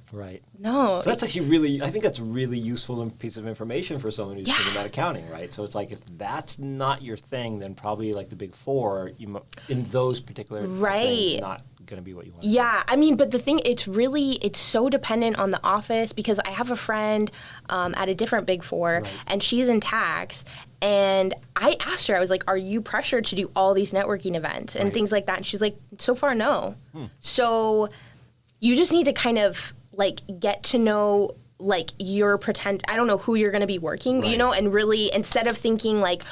Speaker 2: No.
Speaker 1: So that's actually really, I think that's a really useful piece of information for someone who's thinking about accounting, right? So it's like, if that's not your thing, then probably like the Big Four, in those particular things, not going to be what you want to do.
Speaker 2: I mean, but the thing, it's so dependent on the office, because I have a friend at a different Big Four, and she's in tax, and I asked her, I was like, are you pressured to do all these networking events and things like that? And she's like, so far, no. So you just need to kind of like get to know like I don't know who you're going to be working,
Speaker 1: Right.
Speaker 2: you know, and really instead of thinking like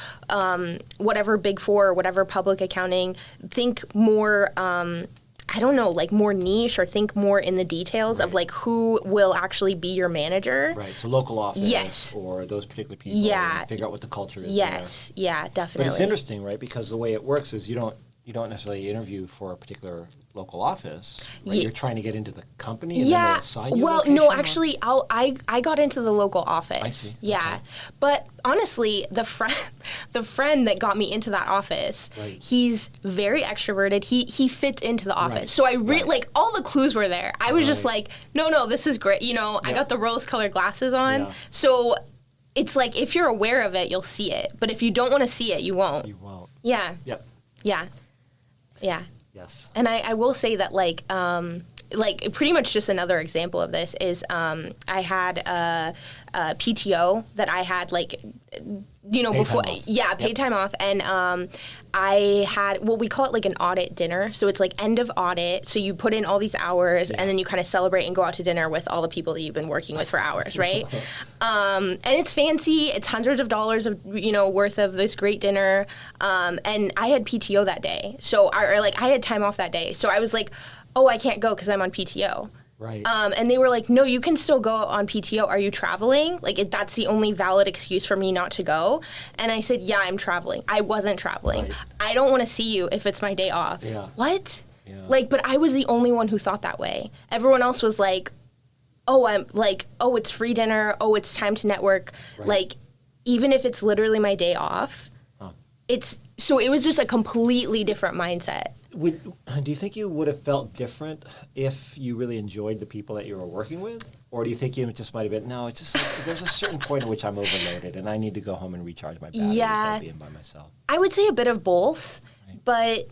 Speaker 2: whatever Big Four or whatever public accounting, think more I don't know, like more niche or think more in the details of
Speaker 1: Right.
Speaker 2: like who will actually be your manager.
Speaker 1: Right. So local office
Speaker 2: Yes.
Speaker 1: or those particular people.
Speaker 2: Yeah.
Speaker 1: And figure out what the culture is.
Speaker 2: Yes. Yeah,
Speaker 1: But
Speaker 2: definitely.
Speaker 1: it's interesting, right? Because the way it works is you don't necessarily interview for a particular local office. Right?
Speaker 2: Ye-
Speaker 1: You're trying to get into the company and then
Speaker 2: Yeah.
Speaker 1: they assign you a
Speaker 2: Well,
Speaker 1: location,
Speaker 2: no,
Speaker 1: or-
Speaker 2: actually, I got into the local office.
Speaker 1: I see.
Speaker 2: Yeah,
Speaker 1: Okay.
Speaker 2: but honestly, the friend that got me into that office,
Speaker 1: Right.
Speaker 2: he's very extroverted. He fits into the office.
Speaker 1: Right.
Speaker 2: So
Speaker 1: Right.
Speaker 2: like all the clues were there. I was just
Speaker 1: Right.
Speaker 2: like, no, this is great. You know, I
Speaker 1: Yeah.
Speaker 2: got the rose-colored glasses on,
Speaker 1: Yeah.
Speaker 2: so it's like if you're aware of it, you'll see it. But if you don't want to see it, you won't.
Speaker 1: You won't.
Speaker 2: Yeah,
Speaker 1: Yep.
Speaker 2: yeah, yeah.
Speaker 1: Yes.
Speaker 2: And I will say that like pretty much just another example of this is I had a PTO that I had like you know
Speaker 1: Paid
Speaker 2: before
Speaker 1: time off.
Speaker 2: paid
Speaker 1: Yep.
Speaker 2: time off, and I had we call it like an audit dinner, so it's like end of audit, so you put in all these hours
Speaker 1: Yeah.
Speaker 2: and then you kind of celebrate and go out to dinner with all the people that you've been working with for hours, right? And it's fancy, it's hundreds of dollars of worth of this great dinner, and I had PTO that day, so I had time off that day, so I was like, oh, I can't go because I'm on PTO.
Speaker 1: Right.
Speaker 2: And they were like, no, you can still go on PTO. Are you traveling? Like, that's the only valid excuse for me not to go. And I said, yeah, I'm traveling. I wasn't traveling.
Speaker 1: Right.
Speaker 2: I don't want to see you if it's my day off.
Speaker 1: Yeah.
Speaker 2: What?
Speaker 1: Yeah.
Speaker 2: Like, but I was the only one who thought that way. Everyone else was like, oh, it's free dinner. Oh, it's time to network.
Speaker 1: Right.
Speaker 2: Like, even if it's literally my day off,
Speaker 1: Huh.
Speaker 2: so it was just a completely different mindset.
Speaker 1: Do you think you would have felt different if you really enjoyed the people that you were working with? Or do you think you just might have been, no, it's just like, there's a certain point at which I'm overloaded and I need to go home and recharge my batteries by being by myself?
Speaker 2: I would say a bit of both,
Speaker 1: Right.
Speaker 2: but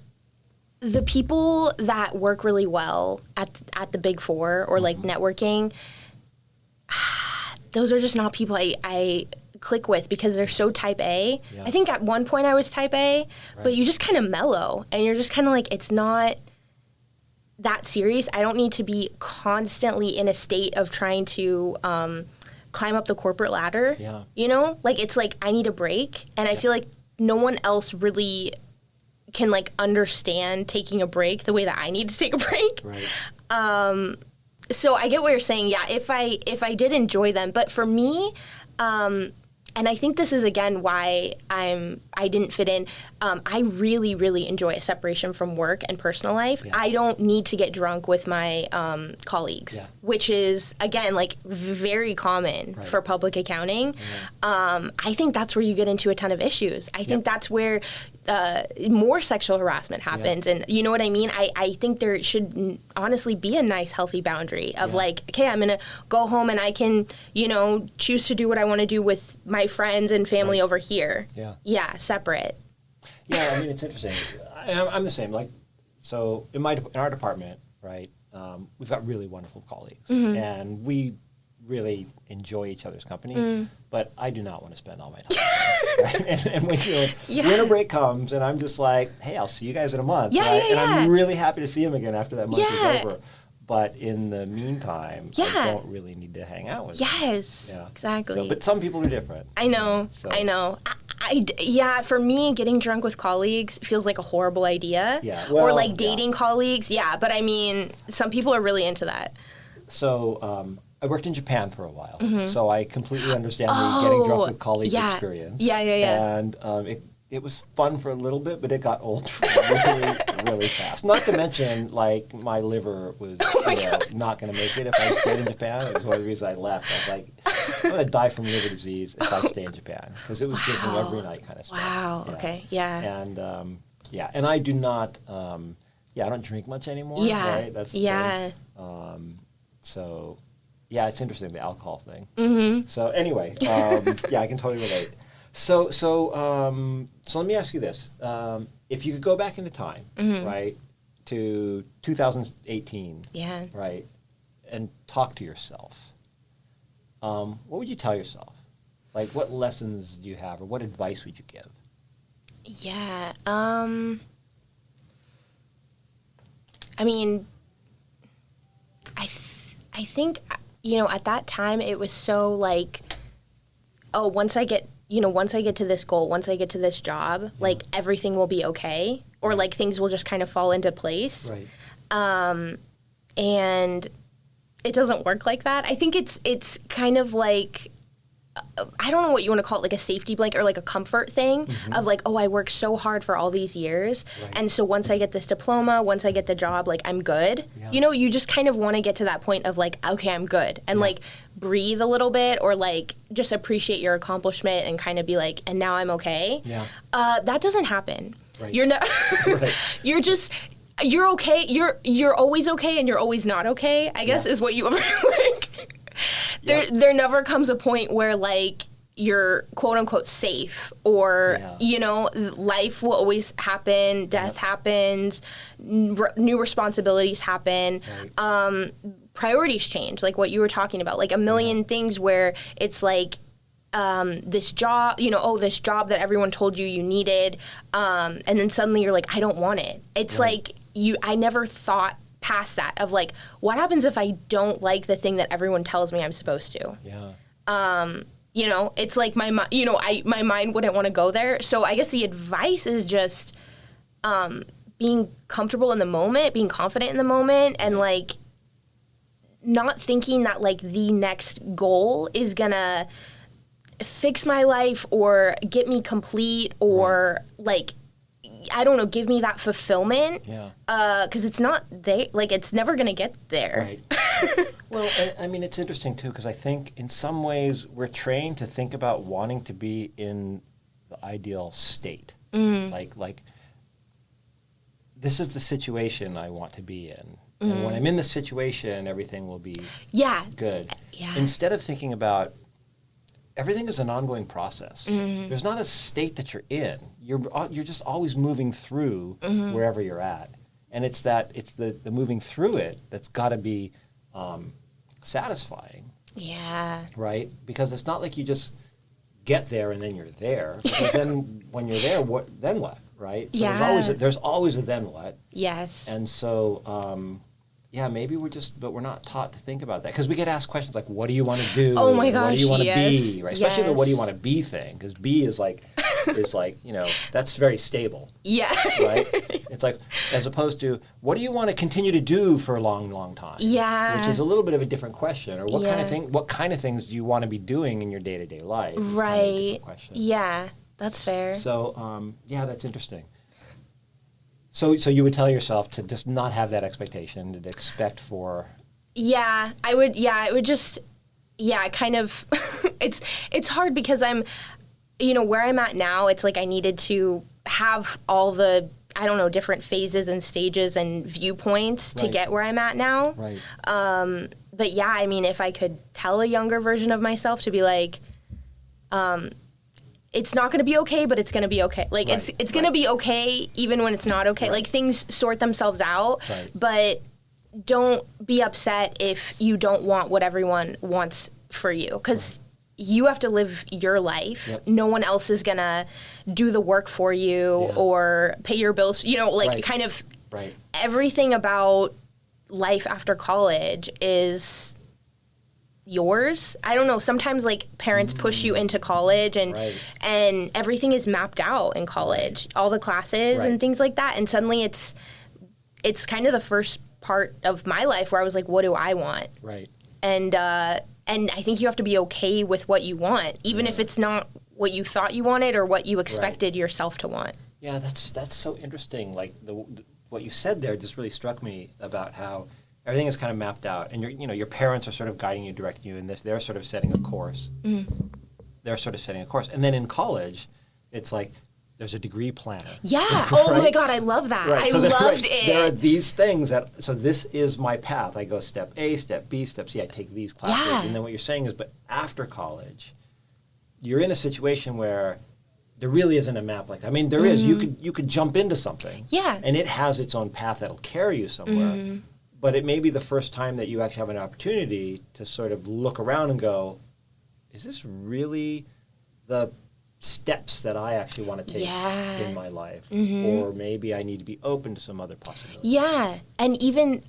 Speaker 2: the people that work really well at the Big Four or like networking, those are just not people I click with because they're so type A.
Speaker 1: Yeah.
Speaker 2: I think at one point I was type A,
Speaker 1: Right.
Speaker 2: but you just kind of mellow and you're just kind of like, it's not that serious. I don't need to be constantly in a state of trying to climb up the corporate ladder.
Speaker 1: Yeah.
Speaker 2: You know, like it's like I need a break, and I feel like no one else really can like understand taking a break the way that I need to take a break.
Speaker 1: Right.
Speaker 2: So I get what you're saying. Yeah, if I did enjoy them, but for me, and I think this is again why I didn't fit in. I really, really enjoy a separation from work and personal life.
Speaker 1: Yeah.
Speaker 2: I don't need to get drunk with my colleagues,
Speaker 1: Yeah.
Speaker 2: which is again like very common
Speaker 1: Right.
Speaker 2: for public accounting. I think that's where you get into a ton of issues. I think that's where more sexual harassment happens, and you know what I mean. I think there should honestly be a nice, healthy boundary of
Speaker 1: Yeah.
Speaker 2: like, okay, I'm gonna go home and I can choose to do what I want to do with my friends and family
Speaker 1: Right.
Speaker 2: over here.
Speaker 1: Yeah.
Speaker 2: Separate.
Speaker 1: Yeah, I mean, it's interesting. I'm the same. Like, so in our department, right, we've got really wonderful colleagues, and we really enjoy each other's company. But I do not want to spend all my time. Right? And when winter break comes, and I'm just like, hey, I'll see you guys in a month.
Speaker 2: Yeah,
Speaker 1: right?
Speaker 2: yeah,
Speaker 1: And I'm
Speaker 2: yeah.
Speaker 1: really happy to see them again after that month
Speaker 2: Yeah.
Speaker 1: is over. But in the meantime, I
Speaker 2: Yeah.
Speaker 1: don't really need to hang out with them.
Speaker 2: Yes.
Speaker 1: Yeah.
Speaker 2: Exactly.
Speaker 1: So, but some people are different.
Speaker 2: I know.
Speaker 1: So-
Speaker 2: I know. Yeah, for me, getting drunk with colleagues feels like a horrible idea.
Speaker 1: Yeah,
Speaker 2: or
Speaker 1: well,
Speaker 2: like
Speaker 1: yeah.
Speaker 2: dating colleagues. Yeah, but I mean, some people are really into that.
Speaker 1: So I worked in Japan for a while, so I completely understand the getting drunk with colleagues
Speaker 2: yeah.
Speaker 1: experience.
Speaker 2: Yeah.
Speaker 1: And it was fun for a little bit, but it got old really, really fast. Not to mention, like, my liver was not going to make it if I stayed in Japan. It was one of the reasons I left. I was like, I'm going to die from liver disease if I stay in Japan, because it was drinking every night kind of stuff.
Speaker 2: Wow.
Speaker 1: Yeah.
Speaker 2: Okay. Yeah.
Speaker 1: And and I do not. I don't drink much anymore.
Speaker 2: Yeah.
Speaker 1: Right? That's the
Speaker 2: Yeah.
Speaker 1: thing. So, yeah, it's interesting, the alcohol thing.
Speaker 2: Mm-hmm.
Speaker 1: So anyway, yeah, I can totally relate. So let me ask you this: if you could go back into time, right, to 2018,
Speaker 2: Yeah.
Speaker 1: right, and talk to yourself, what would you tell yourself? Like, what lessons do you have, or what advice would you give?
Speaker 2: Yeah. I mean, I think at that time it was so like, oh, once I get to this goal, once I get to this job, like everything will be okay, or like things will just kind of fall into place.
Speaker 1: Right.
Speaker 2: And it doesn't work like that. I think it's kind of like, I don't know what you want to call it, like a safety blanket or like a comfort thing of like, oh, I worked so hard for all these years. Right. And so once I get this diploma, once I get the job, like I'm good. Yeah. You just kind of want to get to that point of like, okay, I'm good. And like breathe a little bit, or like just appreciate your accomplishment and kind of be like, and now I'm okay. Yeah. That doesn't happen. Right. You're not, right. You're okay. You're always okay and you're always not okay, I guess is what you like. There never comes a point where like you're quote unquote safe, or life will always happen, death happens, new responsibilities happen, priorities change, like what you were talking about, like a million things where it's like this job, this job that everyone told you needed, and then suddenly you're like, I don't want it. It's like I never thought past that of like, what happens if I don't like the thing that everyone tells me I'm supposed to? Yeah. It's like my mind wouldn't want to go there. So I guess the advice is just being comfortable in the moment, being confident in the moment, and like not thinking that like the next goal is gonna fix my life or get me complete, or like, I don't know, give me that fulfillment. Yeah. Because it's not there, like it's never going to get there.
Speaker 1: Right. Well, I mean, it's interesting too, because I think in some ways we're trained to think about wanting to be in the ideal state. Like this is the situation I want to be in. And when I'm in the situation, everything will be good. Yeah. Instead of thinking about everything is an ongoing process. There's not a state that you're in. You're just always moving through wherever you're at, and it's the moving through it that's got to be satisfying. Yeah. Right? Because it's not like you just get there and then you're there. Because then when you're there, then what? Right? So there's always a then what. Yes. And so. Maybe we're not taught to think about that, because we get asked questions like, what do you want to do? Oh my gosh, what do you want to be? Right? Especially the what do you want to be thing, because be is like, that's very stable. Yeah. Right? It's like, as opposed to, what do you want to continue to do for a long, long time? Yeah. Which is a little bit of a different question. Or what kind of things do you want to be doing in your day-to-day life? Right. Kind of a different question. Yeah, that's fair. So, that's interesting. So you would tell yourself to just not have that expectation, to expect for... Yeah, I would just, kind of, it's hard because I'm, where I'm at now, it's like I needed to have all the, I don't know, different phases and stages and viewpoints to get where I'm at now. Right. But yeah, I mean, if I could tell a younger version of myself to be like, it's not going to be okay, but it's going to be okay. Like, it's going to be okay even when it's not okay. Right. Like, things sort themselves out, but don't be upset if you don't want what everyone wants for you, because you have to live your life. Yep. No one else is going to do the work for you or pay your bills. Kind of everything about life after college is yours. I don't know, sometimes like parents push you into college and everything is mapped out in college, all the classes and things like that, and suddenly it's kind of the first part of my life where I was like, what do I want? Right. And I think you have to be okay with what you want, even if it's not what you thought you wanted or what you expected yourself to want. Yeah, that's so interesting. Like what you said there just really struck me about how everything is kind of mapped out, and your parents are sort of guiding you, directing you in this. They're sort of setting a course. They're sort of setting a course, and then in college, it's like there's a degree planner. Yeah. Oh my God, I love that. Right. I loved it. There are these things so this is my path. I go step A, step B, step C. I take these classes, and then what you're saying is, but after college, you're in a situation where there really isn't a map like that. I mean, there is. You could jump into something. Yeah. And it has its own path that'll carry you somewhere. But it may be the first time that you actually have an opportunity to sort of look around and go, is this really the steps that I actually want to take in my life? Or maybe I need to be open to some other possibilities. Yeah. And even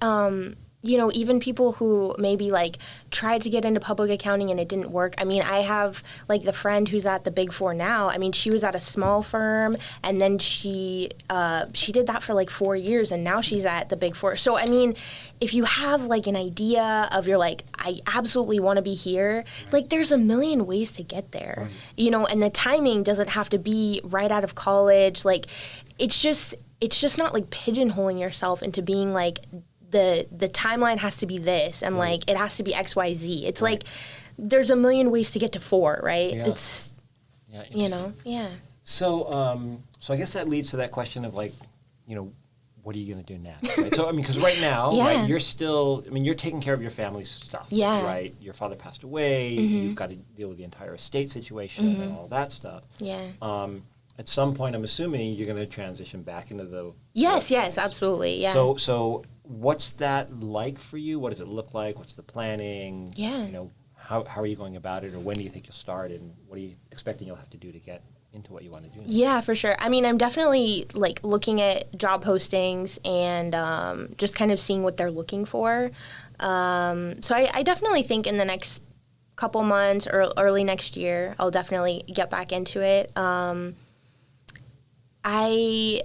Speaker 2: even people who maybe like tried to get into public accounting and it didn't work. I mean, I have like the friend who's at the Big Four now. I mean, she was at a small firm and then she did that for like 4 years and now she's at the Big Four. So, I mean, if you have like an idea of you're like, I absolutely want to be here, like there's a million ways to get there, and the timing doesn't have to be right out of college. Like it's just not like pigeonholing yourself into being like, the timeline has to be this and like it has to be XYZ. It's like there's a million ways to get to 4, right?
Speaker 1: Yeah.
Speaker 2: It's
Speaker 1: So so I guess that leads to that question of like, what are you going to do next? Right? So I mean, because right now, right, you're still, I mean, you're taking care of your family's stuff, right? Your father passed away. You've got to deal with the entire estate situation and all that stuff.
Speaker 2: Yeah.
Speaker 1: At some point, I'm assuming you're going to transition back into the
Speaker 2: Yes, absolutely. Yeah.
Speaker 1: So what's that like for you? What does it look like? What's the planning?
Speaker 2: Yeah.
Speaker 1: How are you going about it, or when do you think you'll start, and what are you expecting you'll have to do to get into what you want to do now?
Speaker 2: Yeah, for sure. I mean, I'm definitely like looking at job postings and just kind of seeing what they're looking for. So I definitely think in the next couple months or early next year, I'll definitely get back into it. I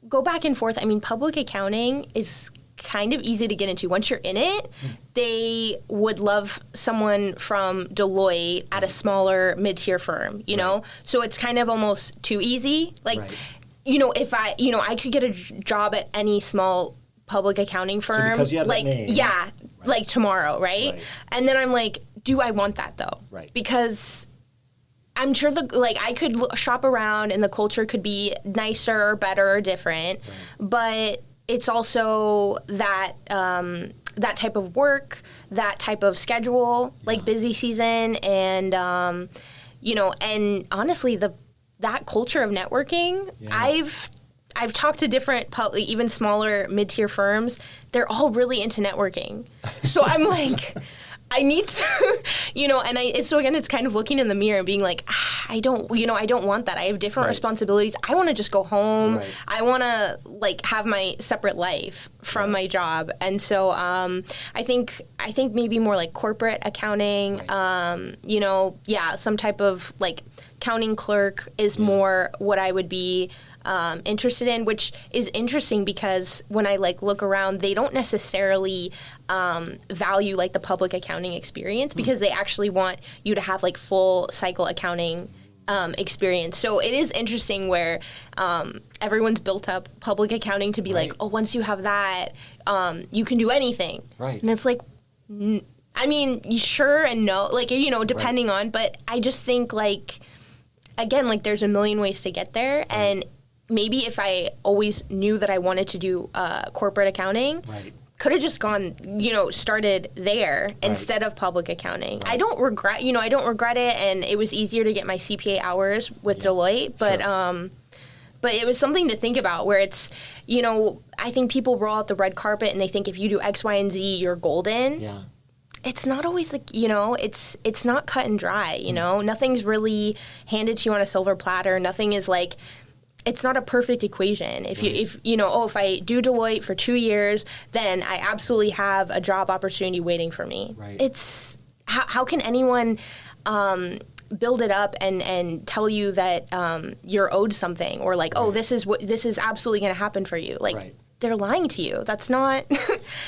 Speaker 2: go back and forth. I mean, public accounting is kind of easy to get into. Once you're in it, they would love someone from Deloitte at a smaller mid-tier firm, know? So it's kind of almost too easy. Like, if I could get a job at any small public accounting firm.
Speaker 1: So because you have
Speaker 2: like,
Speaker 1: that name.
Speaker 2: Yeah, like tomorrow, right? And then I'm like, do I want that though?
Speaker 1: Right.
Speaker 2: Because I'm sure I could shop around and the culture could be nicer or better or different, but it's also that that type of work, that type of schedule, like busy season, and and honestly, that culture of networking, I've talked to different, even smaller mid-tier firms. They're all really into networking, so I'm like. I need to, so again, it's kind of looking in the mirror and being like, I don't want that. I have different responsibilities. I want to just go home. Right. I want to have my separate life from my job. And so, I think maybe more like corporate accounting, some type of accounting clerk is more what I would be interested in, which is interesting because when I look around, they don't necessarily value the public accounting experience because they actually want you to have full cycle accounting experience. So it is interesting where everyone's built up public accounting to be once you have that, you can do anything.
Speaker 1: Right.
Speaker 2: And it's I mean, sure and no, depending on, but I just think again, there's a million ways to get there. And maybe if I always knew that I wanted to do corporate accounting, could have just gone, started there instead of public accounting. Right. I don't regret it, and it was easier to get my CPA hours with Deloitte, but it was something to think about where it's, I think people roll out the red carpet and they think if you do X, Y, and Z, you're golden.
Speaker 1: Yeah.
Speaker 2: It's not always it's not cut and dry, Nothing's really handed to you on a silver platter. Nothing is it's not a perfect equation. If I do Deloitte for 2 years, then I absolutely have a job opportunity waiting for me.
Speaker 1: Right.
Speaker 2: It's how can anyone build it up and tell you that you're owed something or this is absolutely going to happen for you? They're lying to you. That's not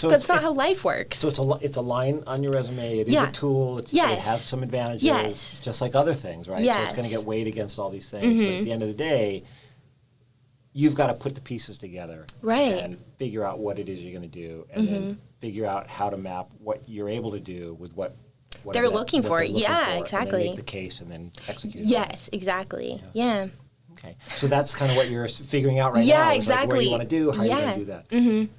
Speaker 2: that's not how life works.
Speaker 1: So it's a line on your resume. It is a tool. It has some advantages, just like other things, right?
Speaker 2: Yes.
Speaker 1: So it's going to get weighed against all these things. But at the end of the day, you've got to put the pieces together and figure out what it is you're going to do, and then figure out how to map what you're able to do with what
Speaker 2: they're looking for. Yeah, exactly.
Speaker 1: And then make the case and then execute.
Speaker 2: Yes, exactly. Yeah.
Speaker 1: Okay, so that's kind of what you're figuring out right now.
Speaker 2: Yeah,
Speaker 1: is
Speaker 2: exactly.
Speaker 1: What you want to do, how you're going to do that. Mm-hmm.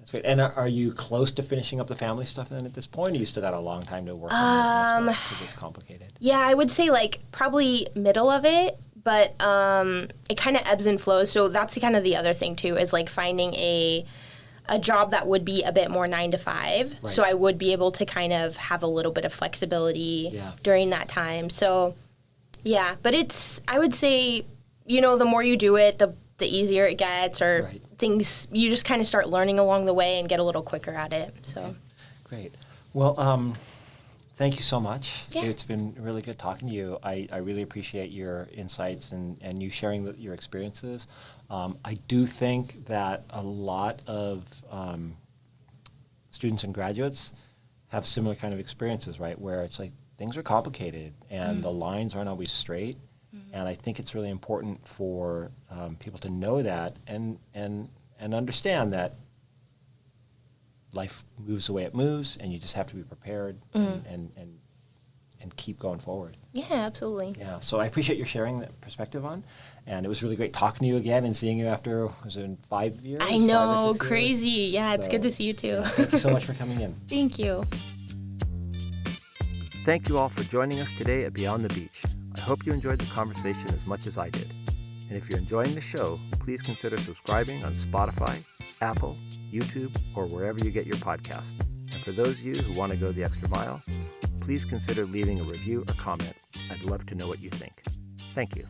Speaker 1: That's great. And are you close to finishing up the family stuff then at this point, or you still got a long time to work on it? Because it's complicated.
Speaker 2: Yeah, I would say probably middle of it. But it kind of ebbs and flows. So that's kind of the other thing, too, is finding a job that would be a bit more 9 to 5. Right. So I would be able to kind of have a little bit of flexibility during that time. So, yeah. But I would say, the more you do it, the easier it gets, or things, you just kind of start learning along the way and get a little quicker at it. So,
Speaker 1: Great. Well, thank you so much.
Speaker 2: Yeah.
Speaker 1: It's been really good talking to you. I really appreciate your insights and you sharing your experiences. I do think that a lot of students and graduates have similar kind of experiences, right? Where it's like things are complicated and the lines aren't always straight. And I think it's really important for people to know that and understand that life moves the way it moves, and you just have to be prepared and keep going forward.
Speaker 2: yeah, absolutely.
Speaker 1: Yeah. So I appreciate your sharing that perspective on, and it was really great talking to you again and seeing you after, was it 5 years?
Speaker 2: I
Speaker 1: 5 or
Speaker 2: know,
Speaker 1: 6 years?
Speaker 2: crazy. Yeah, it's
Speaker 1: So,
Speaker 2: good to see you too.
Speaker 1: yeah, thank you so much for coming in.
Speaker 2: Thank you.
Speaker 1: Thank you all for joining us today at Beyond the Beach. I hope you enjoyed the conversation as much as I did. And if you're enjoying the show, please consider subscribing on Spotify, Apple, YouTube, or wherever you get your podcast. And for those of you who want to go the extra mile, please consider leaving a review or comment. I'd love to know what you think. Thank you.